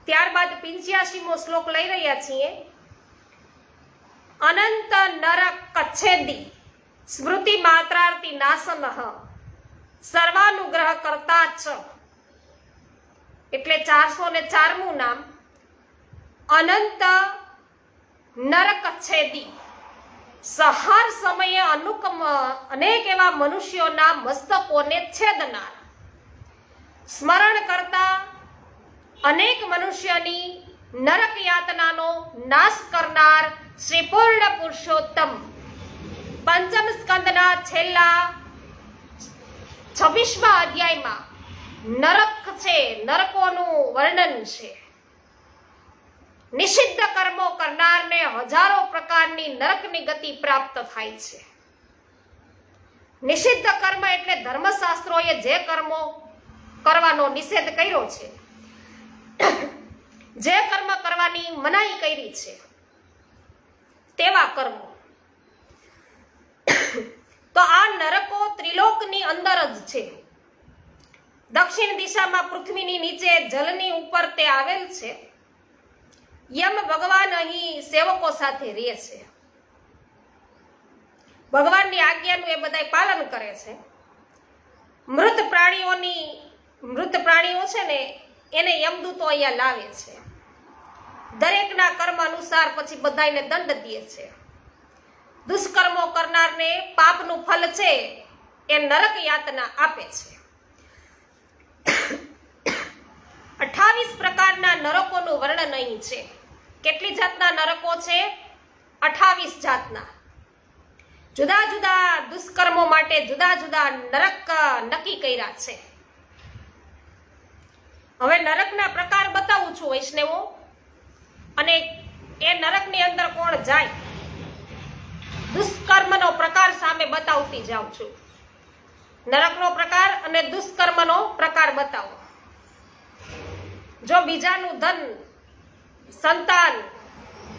ત્યારબાદ 85મો શ્લોક લઈ રહ્યા છીએ. અનંત નરક કચ્છેદી સ્મૃતિ માત્રાર્થી નાસનઃ સર્વાનુગ્રહ કરતા ચ. એટલે 404મું નામ અનંત નરકચ્છેદી. સંહાર સમયે અનેક એવા મનુષ્યોના મસ્તકોને છેદનાર, સ્મરણ કરતા અનેક મનુષ્યની નરક યાતનાનો નાશ કરનાર શ્રી પૂર્ણ પુરુષોત્તમ. પંચમ સ્કંદના છેલ્લા 26મા અધ્યાયમાં નરક છે, નરકોનું વર્ણન છે. નિષિદ્ધ કર્મો કરનારને હજારો પ્રકારની નરકની ગતિ પ્રાપ્ત થાય છે. નિષિદ્ધ કર્મ એટલે ધર્મશાસ્ત્રોએ જે કર્મો કરવાનો નિષેધ કર્યો છે, જે કર્મ કરવાની મનાઈ કરી છે તેવા કર્મો. તો આ નરકો ત્રિલોકની અંદર જ છે. દક્ષિણ દિશામાં પૃથ્વીની નીચે જલની ઉપર તે આવેલ છે. યમ ભગવાન અહીં સેવકો સાથે રહે છે. ભગવાનની આજ્ઞાનું એ બધા પાલન કરે છે. મૃત પ્રાણીઓ છે ને એને યમદૂતો અહીંયા લાવે છે. દરેકના કર્મ અનુસાર પછી બધાને દંડ દે છે. દુષ્કર્મો કરનારને પાપનું ફલ છે એ નરક યાતના આપે છે. 28 પ્રકારના નરકોનું વર્ણન અહીં છે. કેટલી જાતના નરકો છે? 28 જાતના જુદા જુદા દુષ્કર્મો માટે જુદા જુદા નરક નક્કી કર્યા છે. હવે નરકના પ્રકાર બતાવું છું વૈષ્ણવો, અને એ નરકની અંદર કોણ જાય દુષ્કર્મનો પ્રકાર સામે બતાવતી જાઉં છું. નરકનો પ્રકાર અને દુષ્કર્મનો પ્રકાર બતાવો. જો બીજાનું ધન, સંતાન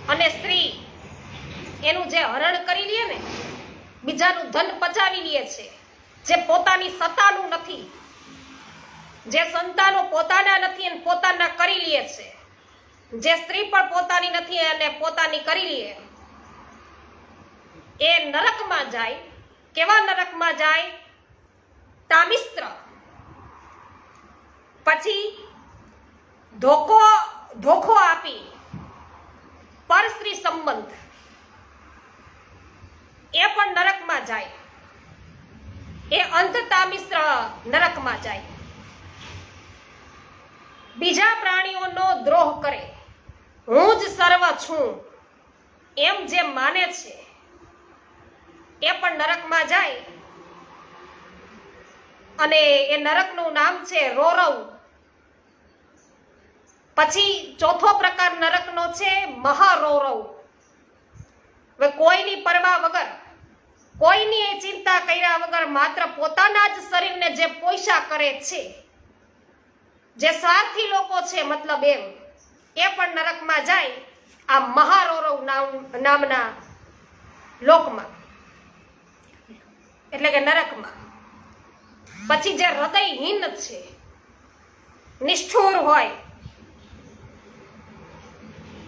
અને સ્ત્રી એનું જે હરણ કરી લે ને, બીજાનું ધન પચાવી લે છે, જે પોતાની સત્તાનું નથી, જે સંતાનો પોતાના નથી અને પોતાના કરી લે છે, જે સ્ત્રી પણ પોતાની નથી અને પોતાની કરી લે, એ નરકમાં જાય. કેવા નરકમાં જાય? તામિસ્ત્ર. પછી ધોખો આપી પર સ્ત્રી સંબંધ, એ પણ નરકમાં જાય. એ અંધ તામિસ્ત્ર નરકમાં જાય. બીજા પ્રાણીઓનો દ્રોહ કરે, હું જ સર્વ છું એમ જે માને છે, એ પણ નરકમાં જાય. અને એ નરકનું નામ છે રોરવ. પછી ચોથો પ્રકાર નરકનો છે મહારોરવ. હવે કોઈની પરવા વગર, કોઈની ચિંતા કર્યા વગર માત્ર પોતાના જ શરીરને જે પોષા કરે છે, જે સ્વાર્થી લોકો છે મતલબ એમ, એ પણ નરકમાં જાય આ મહારોરવ નામના લોકમાં, એટલે કે નરકમાં. પછી જે હૃદયહીન છે, નિષ્ઠુર હોય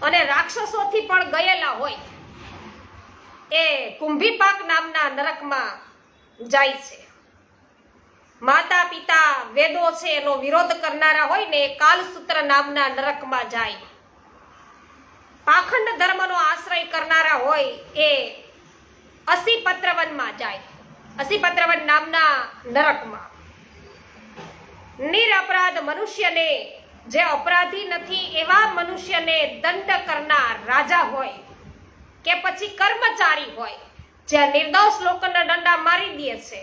અને રાક્ષસોથી પણ ગયેલા હોય, એ કુંભીપાક નામના નરકમાં જાય છે. માતા પિતા વેદો છે એનો વિરોધ કરનારા હોય ને, એ કાલસૂત્ર નામના નરકમાં જાય. પાખંડ ધર્મનો આશ્રય કરનારા હોય એ અસીપત્રવનમાં જાય, અસીપત્રવન નામના નરકમાં. નિરપરાધ મનુષ્યને, જે અપરાધી નથી એવા મનુષ્યને દંડ કરનાર રાજા હોય કે પછી કર્મચારી હોય, જે નિર્દોષ લોકોને દંડા મારી દે છે,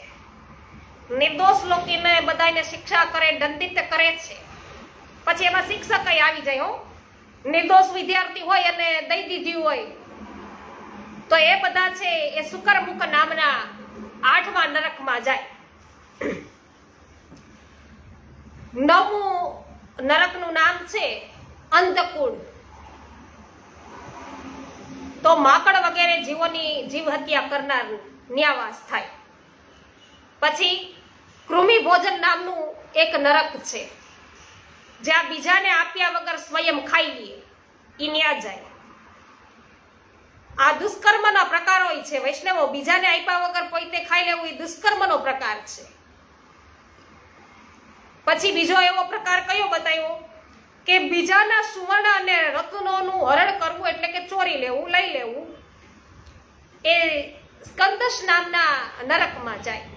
નિર્દોષ લોકોને બધાને શિક્ષા કરે, દંડિત કરે છે. પછી એમાં શિક્ષક આવી જાય. નિર્દોષ વિદ્યાર્થી હોય અને દઈ દીધી હોય તો એ બધા છે એ શુકરમુખ નામના 8મા નરકમાં જાય. 9મું નરકનું નામ છે અંધકૂળ. તો માકડ વગેરે જીવોની જીવ હત્યા કરનાર ન્યાવાસ થાય. પછી કૃમિ ભોજન નામનું એક નરક છે, જ્યાં બીજાને આપ્યા વગર સ્વયં ખાઈ લે, ઈ ન્યા જાય. આ દુષ્કર્મના પ્રકારો છે વૈષ્ણવો. બીજાને આપ્યા વગર પોતે ખાઈ લેવું એ દુષ્કર્મનો પ્રકાર છે. પછી બીજો એવો પ્રકાર કયો બતાવ્યો કે બીજાના સુવર્ણ અને રત્નોનું હરણ કરવું, એટલે કે ચોરી લેવું, લઈ લેવું, એ સ્કંદશ નામના નરકમાં જાય.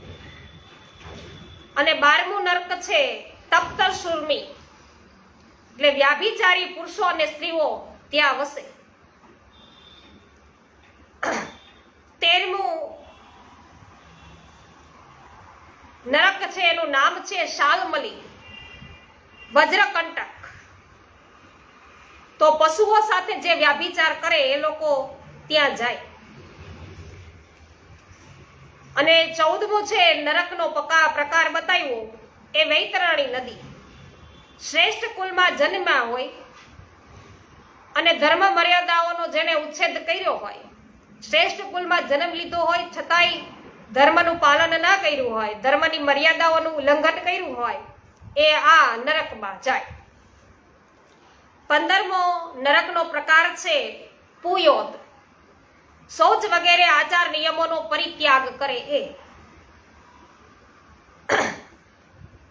અને 12મું નરક છે તપ્ત સુર્મી, એટલે વ્યાભિચારી પુરુષો અને સ્ત્રીઓ ત્યાં વસે. 13મું નરક છે એનું નામ છે શાલમલી, વજ્રકંટક. તો પશુઓ સાથે જે વ્યાભિચાર કરે એ લોકો ત્યાં જાય. અને 14મું છે નરકનો પ્રકાર બતાવ્યો એ વૈતરણી નદી. શ્રેષ્ઠ કુલમાં જન્મ્યા હોય અને ધર્મ મર્યાદાઓનો જેને ઉચ્છેદ કર્યો હોય, શ્રેષ્ઠ કુલમાં જન્મ લીધો હોય છતાંય ધર્મનું પાલન ના કર્યું હોય, ધર્મની મર્યાદાઓનું ઉલ્લંઘન કર્યું હોય, એ આ નરકમાં જાય. 15મો નરકનો પ્રકાર છે પુયોદ. શૌચ વગેરે આચાર નિયમોનો પરિત્યાગ કરે એ.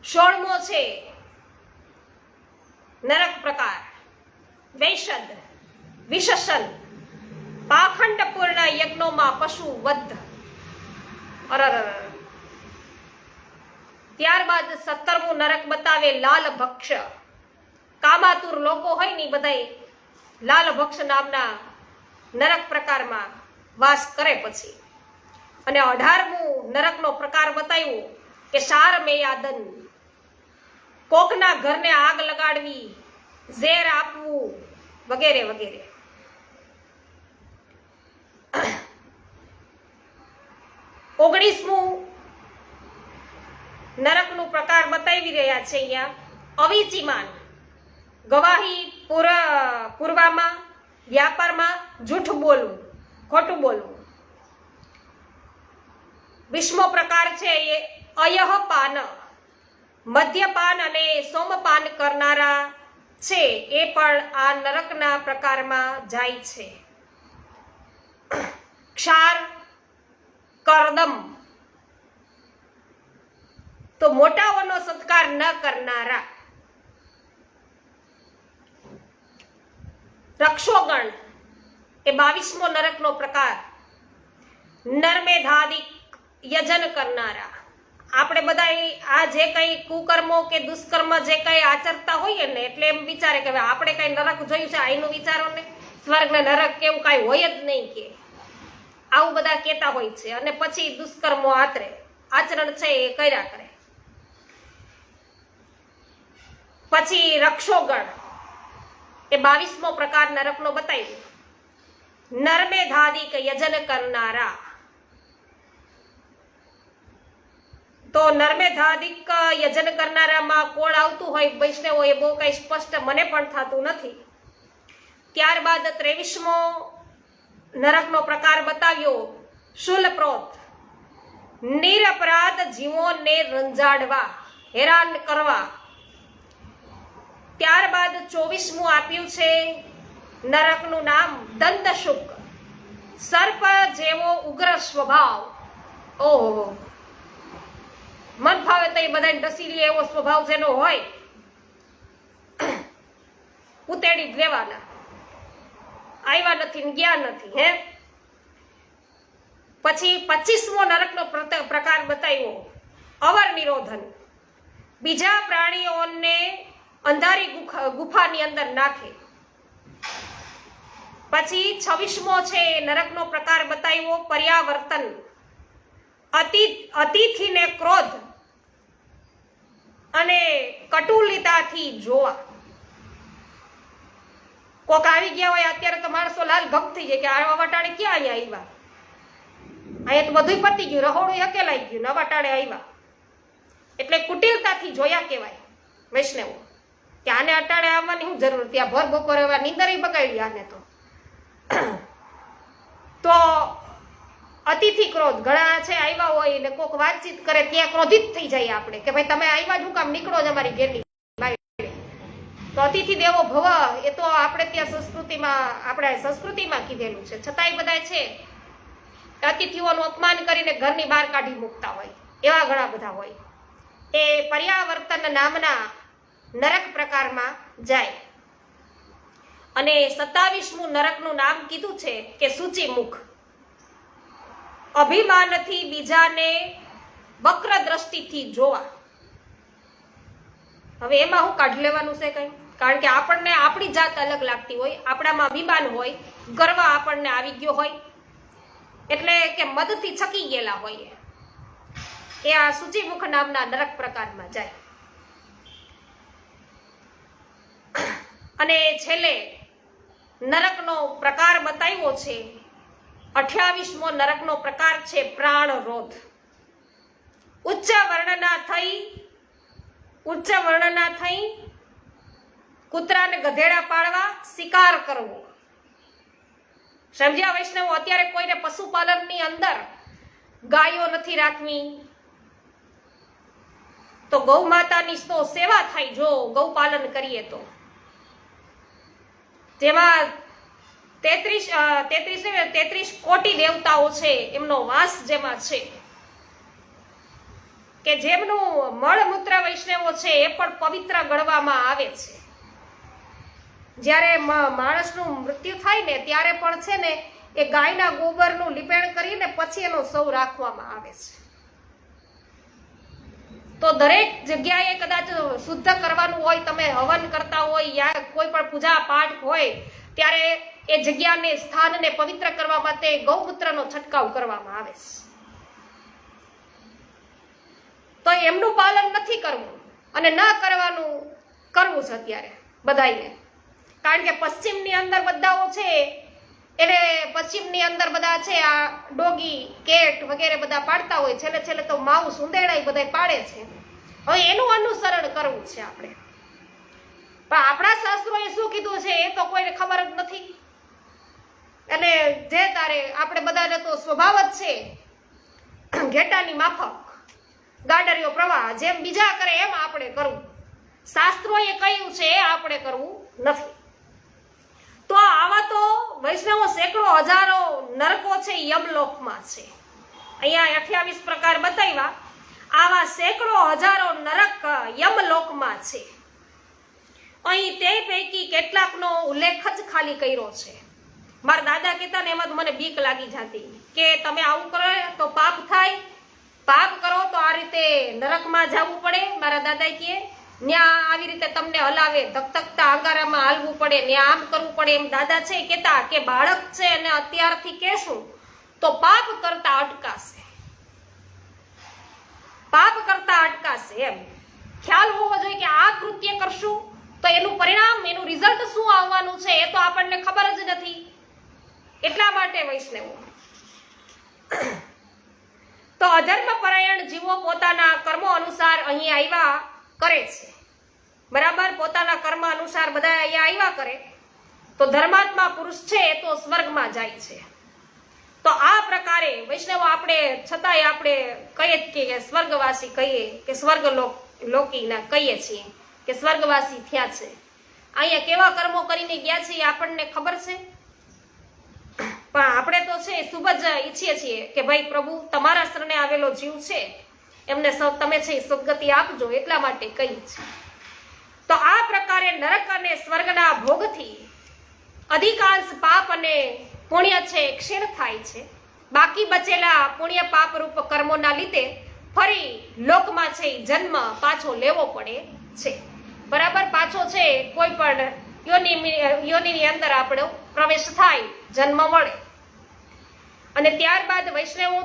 16મો છે નરક પ્રકાર વૈશદ, વિશશન. પાખંડપૂર્ણ યજ્ઞોમાં પશુ વધ. ત્યારબાદ 17મું નરક બતાવે લાલ ભક્ષ. કામાતુર લોકો હોય ને બધા લાલ ભક્ષ નામના નરક પ્રકારમાં વાસ કરે પછી. અને 18મું નરકનો પ્રકાર બતાવ્યો કે શાર મેયાદન, કોકના ઘરને આગ લગાડવી, ઝેર આપવું વગેરે વગેરે. ઓગણીસમું નરકનું પ્રકાર બતાવી રહ્યા છે અહીંયા અવિચીમાન, ગવાહી પૂરવામાં, વ્યાપારમાં જૂઠ બોલવું, ખોટું બોલવું. 20મો પ્રકાર છે એ અયહપાન, મદ્યપાન અને સોમપાન કરનારા છે એ પણ આ નરકના પ્રકારમાં જાય છે. ક્ષાર કરદમ, તો મોટાઓનો સત્કાર ન કરનારા. રક્ષોગણ એ 22મો નરકનો પ્રકાર, નરમેધાદિક યજન કરનારા. આપણે બધા આ જે કઈ કુકર્મો કે દુષ્કર્મ જે કઈ આચરતા હોઈએ ને એટલે એમ વિચારે કે આપણે કઈ નરક જોયું છે અહીંનું વિચારો ને, સ્વર્ગ ને નરક કેવું કઈ હોય જ નહીં, કે આવું બધા કહેતા હોય છે. અને પછી દુષ્કર્મો આચરણ છે એ કર્યા કરે. પછી રક્ષોગણ એ 22મો પ્રકાર નરકનો બતાવ્યો, નરમેધાદિક યજન કરનારા. તો નર્મેધાદિક યજન કરનારામાં કોણ આવતું હોય વૈષ્ણવો એ બહુ કઈ સ્પષ્ટ મને પણ થતું નથી. ત્યારબાદ 23મો નરકનો પ્રકાર બતાવ્યો શુલપ્રોત, નિરપરાધ જીવોને રંજાડવા, હેરાન કરવા. ત્યારબાદ 24મું આપ્યું છે નરકનું નામ દંતશુક, સર્પ જેવો ઉગ્ર સ્વભાવ. ઓહો, મન ફાવે તો એ બધાને ડસી લે એવો સ્વભાવ જેનો હોય ઉતેડી જ લેવાના. આવ્યા નથી ને ગયા નથી. હે પછી 25મો નરકનો પ્રકાર બતાવ્યો અવર નિરોધન, બીજા પ્રાણીઓને અંધારી ગુફાની અંદર નાખે. પછી 26મો છે નરકનો પ્રકાર બતાવ્યો પર્યાવર્તન, અતિથિને ક્રોધ અને કટુલિતાથી જોવા. કોક આવી ગયા હોય, અત્યારે તો માણસો લાલ ભક્ત થઈ જાય કે આ વટાણે ક્યાં અહીંયા આવ્યા, અહીંયા તો બધું પતી ગયું, રહોડું અકેલાઈ ગયું, નવા ટાળે આવ્યા. એટલે કુટિલતાથી જોયા કહેવાય વૈષ્ણવો કે આને અટાળે આવવાની શું જરૂર, ત્યાં ભર બપોર એવા નીંદર બગાડી આને. તો અતિથિ ક્રોધ, ઘણા છે આવ્યા હોય ને કોક વાતચીત કરે ત્યાં ક્રોધિત થઈ જાય આપણે કે ભાઈ તમે આવ્યા જ હું કામ, નીકળો જ અમારી ઘેરની. તો અતિથિ દેવો ભવ એ તો આપણે ત્યાં સંસ્કૃતિમાં કીધેલું છે. છતાંય બધા છે અતિથિઓનું અપમાન કરીને ઘરની બહાર કાઢી મૂકતા હોય, એવા ઘણા બધા હોય. એ પર્યાવર્તન નામના નરક પ્રકારમાં જાય. અને 27મું નરકનું નામ કીધું છે કે સૂચિમુખ, અભિમાનથી બીજાને વક્ર દ્રષ્ટિથી જોવા. હવે એમાં હું કાઢી લેવાનું છે કઈ, કારણ કે આપણને આપણી જાત અલગ લાગતી હોય, આપણામાં અભિમાન હોય, ગર્વ આપણને આવી ગયો હોય, એટલે કે મદથી છકી ગયેલા હોય એ આ સૂચિમુખ નામના નરક પ્રકારમાં જાય. અને છેલ્લે નરકનો પ્રકાર બતાવ્યો છે 28મો નરકનો પ્રકાર છે પ્રાણરોધ. ઉચ્ચ વર્ણના થઈ કૂતરાને ગધેડા પાડવા, શિકાર કરવો. સમજ્યા વૈષ્ણવો? અત્યારે કોઈને પશુપાલનની અંદર ગાયો નથી રાખવી તો ગૌ માતાની તો સેવા થાય જો ગૌપાલન કરીએ તો. જેમાં 33 કોટી દેવતાઓ છે, એમનો વાસ જેમાં છે, કે જેમનું મળમૂત્ર વૈષ્ણવો છે એ પણ પવિત્ર ગણવામાં આવે છે. જ્યારે માણસનું મૃત્યુ થાય ને ત્યારે પણ છે ને એ ગાયના ગોબરનું લીપેણ કરીને પછી એનો સૌ રાખવામાં આવે છે. તો દરેક જગ્યાએ કદાચ શુદ્ધ કરવાનું હોય, તમે હવન કરતા હોય યા કોઈ પણ પૂજા પાઠ હોય ત્યારે એ જગ્યાને સ્થાનને પવિત્ર કરવા માટે ગૌમૂત્રનો છંટકાવ કરવામાં આવે છે. તો એમનું પાલન નથી કરવું અને ન કરવાનું કરવું છે અત્યારે બધાને. કારણ કે પશ્ચિમની અંદર બધાઓ છે એટલે પશ્ચિમની અંદર બધા છે આ ડોગી કેટ વગેરે બધા પાડતા હોય, છેલ્લે છેલ્લે તો માઉસ ઉંદેડા બધા પાડે છે. હવે એનું અનુસરણ કરવું છે આપણે. પણ આપણા શાસ્ત્રોએ શું કીધું છે એ તો કોઈને ખબર જ નથી. એટલે જે તારે આપણે બધાને તો સ્વભાવ જ છે ઘેટાની માફક ગાડરિયો પ્રવાહ, જેમ બીજા કરે એમ આપણે કરવું. શાસ્ત્રોએ કહ્યું છે એ આપણે કરવું નથી. તો આવા તો વૈષ્ણવો સેંકડો હજારો નરકો છે યમલોકમાં છે. અહીંયા 28 પ્રકાર બતાવ્યા. આવા સેંકડો હજારો નરક યમલોકમાં છે. અહીં તે પૈકી કેટલાકનો ઉલ્લેખ જ ખાલી કર્યો છે. મારા દાદા કહેતા ને એમાં મને બીક લાગી જતી કે તમે આવું કરો તો પાપ થાય, પાપ કરો તો આ રીતે નરકમાં જવું પડે. મારા દાદા કહે ન્યા આવી રીતે તમને હલાવે, ધકધકતા અંગારામાં હાલવું પડે, ન્યા આમ કરવું પડે. એમ દાદા છે કહેતા કે બાળક છે અને અત્યારથી કહેશું તો પાપ કરતા અટકાશે, પાપ કરતા અટકાશે. એમ ખ્યાલ હોવો જોઈએ કે આ કૃત્ય કરશું તો એનું પરિણામ, એનું રિઝલ્ટ શું આવવાનું છે એ તો આપણને ખબર જ નથી. એટલા માટે વૈષ્ણવો તો અધર્મ પરાયણ જીવો પોતાના કર્મો અનુસાર અહીં આવ્યા કરે છે. બરાબર, પોતાના કર્મ અનુસાર બધા અહીંયા આવ્યા કરે તો ધર્માત્મા પુરુષ છે એ તો સ્વર્ગમાં જાય છે. તો આ પ્રકારે વૈષ્ણવ આપણે છતાંય આપણે કહીએ કે સ્વર્ગવાસી કહીએ કે સ્વર્ગ લોકી કહીએ છીએ કે સ્વર્ગવાસી થયા છે. અહીંયા કેવા કર્મો કરીને ગયા છે એ આપણને ખબર છે. પણ આપણે તો છે શુભ જ ઈચ્છીએ છીએ કે ભાઈ પ્રભુ તમારા શરણે આવેલો જીવ છે એમને તમે છે સદગતિ આપજો, એટલા માટે કહી છે. તો આ પ્રકારે નરક અને સ્વર્ગના ભોગથી અધિકાંશ પાપ અને પુણ્ય છે ક્ષીણ થાય છે. બાકી બચેલા પુણ્ય પાપ રૂપ કર્મોના લીધે ફરી લોકમાં છે જન્મ પાછો લેવો પડે છે. બરાબર, પાછો છે કોઈ પણ યોનિની અંદર આપણો પ્રવેશ થાય, જન્મ મળે. અને ત્યારબાદ વૈષ્ણવો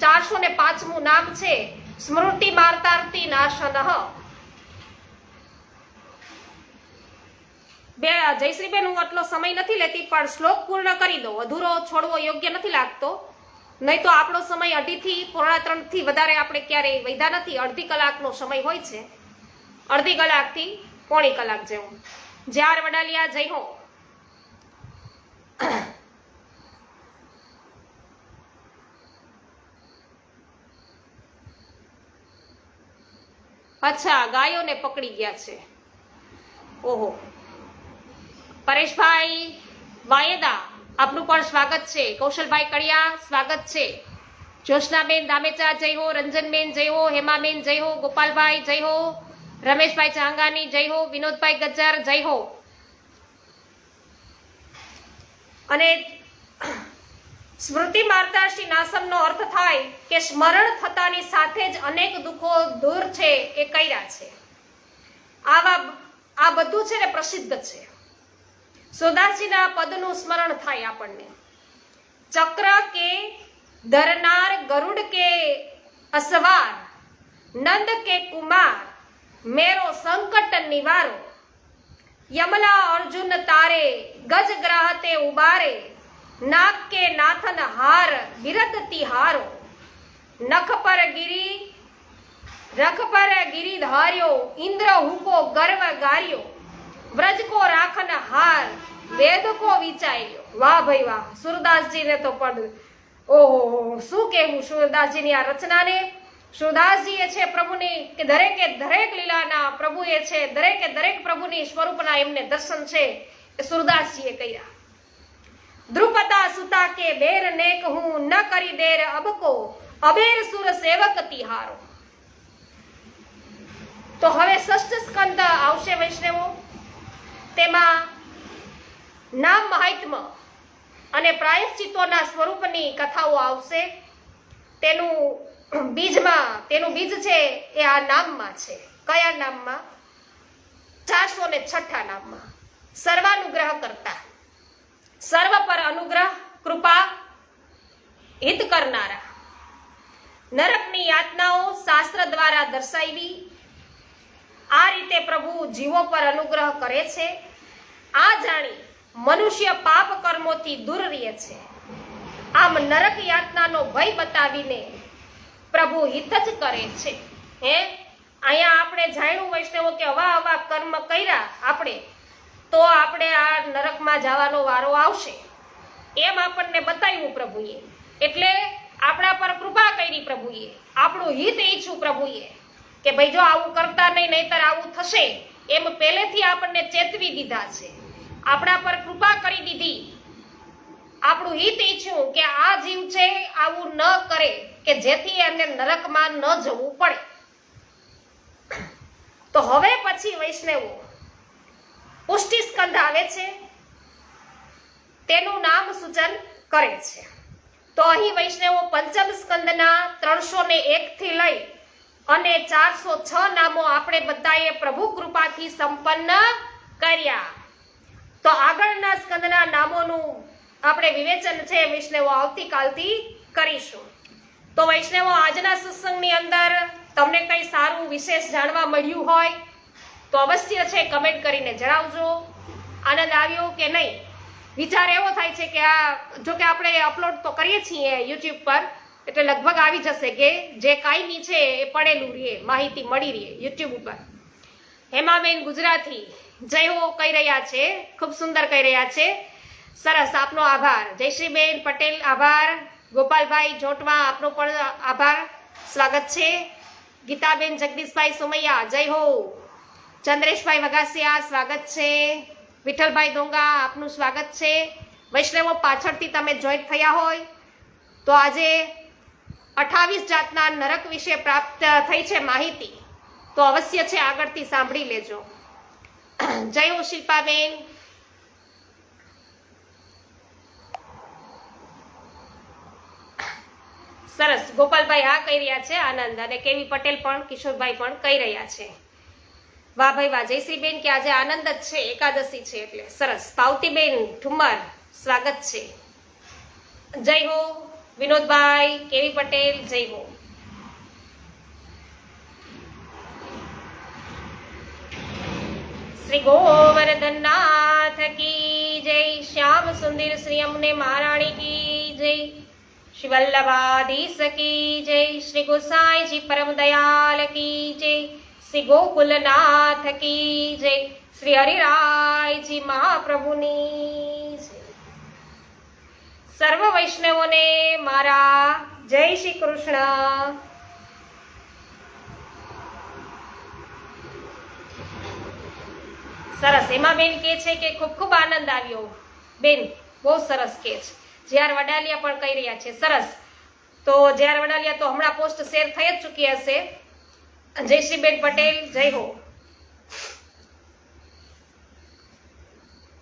405મું નામ છે સ્મૃતિ માર્તાર્થી નાશન. જયશ્રીબેન, હું આટલો સમય નથી લેતી પણ શ્લોક પૂર્ણ કરી દો. અધૂરો છોડવો યોગ્ય નથી લાગતો. નહીં તો આપણો સમય 2:30 થી 3:45 થી વધારે આપણે ક્યારેય વૈધા નથી. અડધી કલાકનો સમય હોય છે, અડધી કલાકથી પોણી કલાક જેવું. જ્યાર વડાલિયા જય હો. અચ્છા, ગાયોને પકડી ગયા છે. ઓહો, પરેશભાઈ વાયેદા આપનું પણ સ્વાગત છે. કૌશલભાઈ કડિયા સ્વાગત છે. જ્યોત્સનાબેન દામેચા જય હો. રંજનબેન જય હો. હેમાબેન જય હો. ગોપાલભાઈ જય હો. રમેશભાઈ ચાંગાની જય હો. વિનોદભાઈ ગજ્જર જય હો. અને સ્મૃતિ માર્તાર્થી નાશનનો અર્થ થાય કે સ્મરણ થતાની સાથે જ અનેક દુઃખો દૂર છે એ કર્યા છે. આ બધું છે ને પ્રસિદ્ધ છે. સુદાસીના પદનું સ્મરણ થાય આપણને. ચક્ર કે ધરનાર, ગરુડ કે અસવાર, નંદ કે કુમાર, મેરો સંકટ નિવારો, યમલા અર્જુન તારે, ગજ ગ્રાહતે ઉબારે, નાગ કે નાથન હાર, બિરદ તિહારો, નખ પર ગિરી ધાર્યો, ઇન્દ્ર હુકો ગર્વ ગાર્યો, વ્રજ કો રાખન હાર, વેદ કો વિચાર્યો. વાહ ભાઈ વાહ, સુરદાસજીને તો પણ ઓહો શું કહેવું સુરદાસજીની આ રચનાને. સુરદાસજીએ છે પ્રભુની કે દરેકે દરેક લીલાના પ્રભુએ છે દરેકે દરેક પ્રભુની સ્વરૂપના એમને દર્શન છે એ સુરદાસજીએ કર્યા. દ્રુપદા સુતા કે બેર નેક હું ન કરી દેર અબકો, અબેર સુર સેવક તિહારો. તો હવે ષષ્ઠ સ્કંદ આવશે વૈષ્ણવો. તેમાં નામ મહાત્મ્ય અને પ્રાયશ્ચિતોના સ્વરૂપની કથાઓ આવશે. તેનું બીજમાં તેનું બીજ છે એ આ નામમાં છે. કયા નામમાં? 406 નામમાં. સર્વાનુગ્રહ કરતા, સર્વ પર અનુગ્રહ, કૃપા, હિત કરનારા. નરકની યાતનાઓ શાસ્ત્ર દ્વારા દર્શાવી. આ રીતે પ્રભુ જીવો પર અનુગ્રહ કરે છે. આ જાણી મનુષ્ય પાપ કર્મોથી દૂર રહે છે. આમ નરક યાતનાનો ભય બતાવીને પ્રભુ હિત જ કરે છે. અહીંયા આપણે જાણ્યું વૈષ્ણવો કે આવા કર્મ કર્યા આપણે તો આપણે આ નરકમાં જવાનો વારો આવશે એમ આપણને બતાવ્યું પ્રભુએ. એટલે આપણા પર કૃપા કરી પ્રભુએ, આપણું હિત ઈચ્છું પ્રભુએ કે ભાઈ જો આવું કરતા નહીં, નહીતર આવું થશે એમ પહેલેથી આપણને ચેતવી દીધા છે. આપણા પર કૃપા કરી દીધી, આપણું હિત ઈચ્છ્યું કે આ જીવ છે આવું ન કરે કે જેથી એમને નરકમાં ન જવું પડે. તો હવે પછી વૈષ્ણવો પુષ્ટિ સ્કંદ આવે છે, તેનું નામ સૂચન કરે છે. તો અહીં વૈષ્ણવો પંચમ સ્કંદના 301 થી લઈ અને 406 નામો આપણે બધાએ પ્રભુ કૃપાથી સંપન્ન કર્યા. તો આગળના સ્કંદના નામોનું આપણે વિવેચન છે વૈષ્ણવો આવતીકાલથી કરીશું. તો વૈષ્ણવો આજના સત્સંગની અંદર તમને કંઈ સારું વિશેષ જાણવા મળ્યું હોય તો અવશ્ય છે કમેન્ટ કરીને જણાવજો. આનંદ આવ્યો કે નહીં? વિચાર એવો થાય છે કે આ જો કે આપણે અપલોડ તો કરીએ છીએ યુટ્યુબ પર, એટલે લગભગ આવી જશે કે જે કાયમી છે એ પડેલું રહે, માહિતી મળી રહે યુટ્યુબ ઉપર. હેમાબેન ગુજરાતી જય હો કહી રહ્યા છે, ખૂબ સુંદર કહી રહ્યા છે. સરસ, આપનો આભાર. જયશ્રીબેન પટેલ આભાર. ગોપાલભાઈ જોટવા આપનો પણ આભાર, સ્વાગત છે. ગીતાબેન જગદીશભાઈ સોમૈયા જય હો. ચંદ્રેશભાઈ વગાસિયા સ્વાગત છે. વિઠ્ઠલભાઈ ડોંગા આપનું સ્વાગત છે. વૈષ્ણવો પાછળથી તમે જોઈન્ટ થયા હોય તો આજે 28 જાતના નરક વિશે પ્રાપ્ત થઈ છે માહિતી, તો અવશ્ય છે આગળથી સાંભળી લેજો. જય હો શિલ્પાબેન. સરસ, ગોપાલભાઈ હા કહી રહ્યા છે, આનંદ. અને કેવી પટેલ પણ, કિશોરભાઈ પણ કહી રહ્યા છે. વાહ ભાઈ વાહ. જયશ્રીબેન કે આજે આનંદ જ છે, એકાદશી છે એટલે સરસ. પાવતીબેન ઠુમ્મર સ્વાગત છે. જય હો. વિનોદભાઈ, કેવી પટેલ જય હો. શ્રી ગોવર્ધનનાથ કી જય. શ્યામ સુંદર શ્રી અમને મહારાણી કી જય. શ્રી વલ્લભાધીશ કી જય. શ્રી ગોસાઈજી પરમ દયાલ કી જય. શ્રી ગોકુલનાથ કી જય. શ્રી હરિરાયજી મહાપ્રભુની જય. સર્વ વૈષ્ણવોને મારા જય શ્રી કૃષ્ણ. સરસ. એમાં બેન કે છે કે ખૂબ ખૂબ આનંદ આવ્યો. બેન બહુ સરસ કે છે. જ્યાર વડાલિયા પણ કહી રહ્યા છે. સરસ. તો જ્યાર વડાલિયા તો હમણાં પોસ્ટ શેર થઈ જ ચૂકી હશે. જયશ્રીબેન પટેલ જય હો.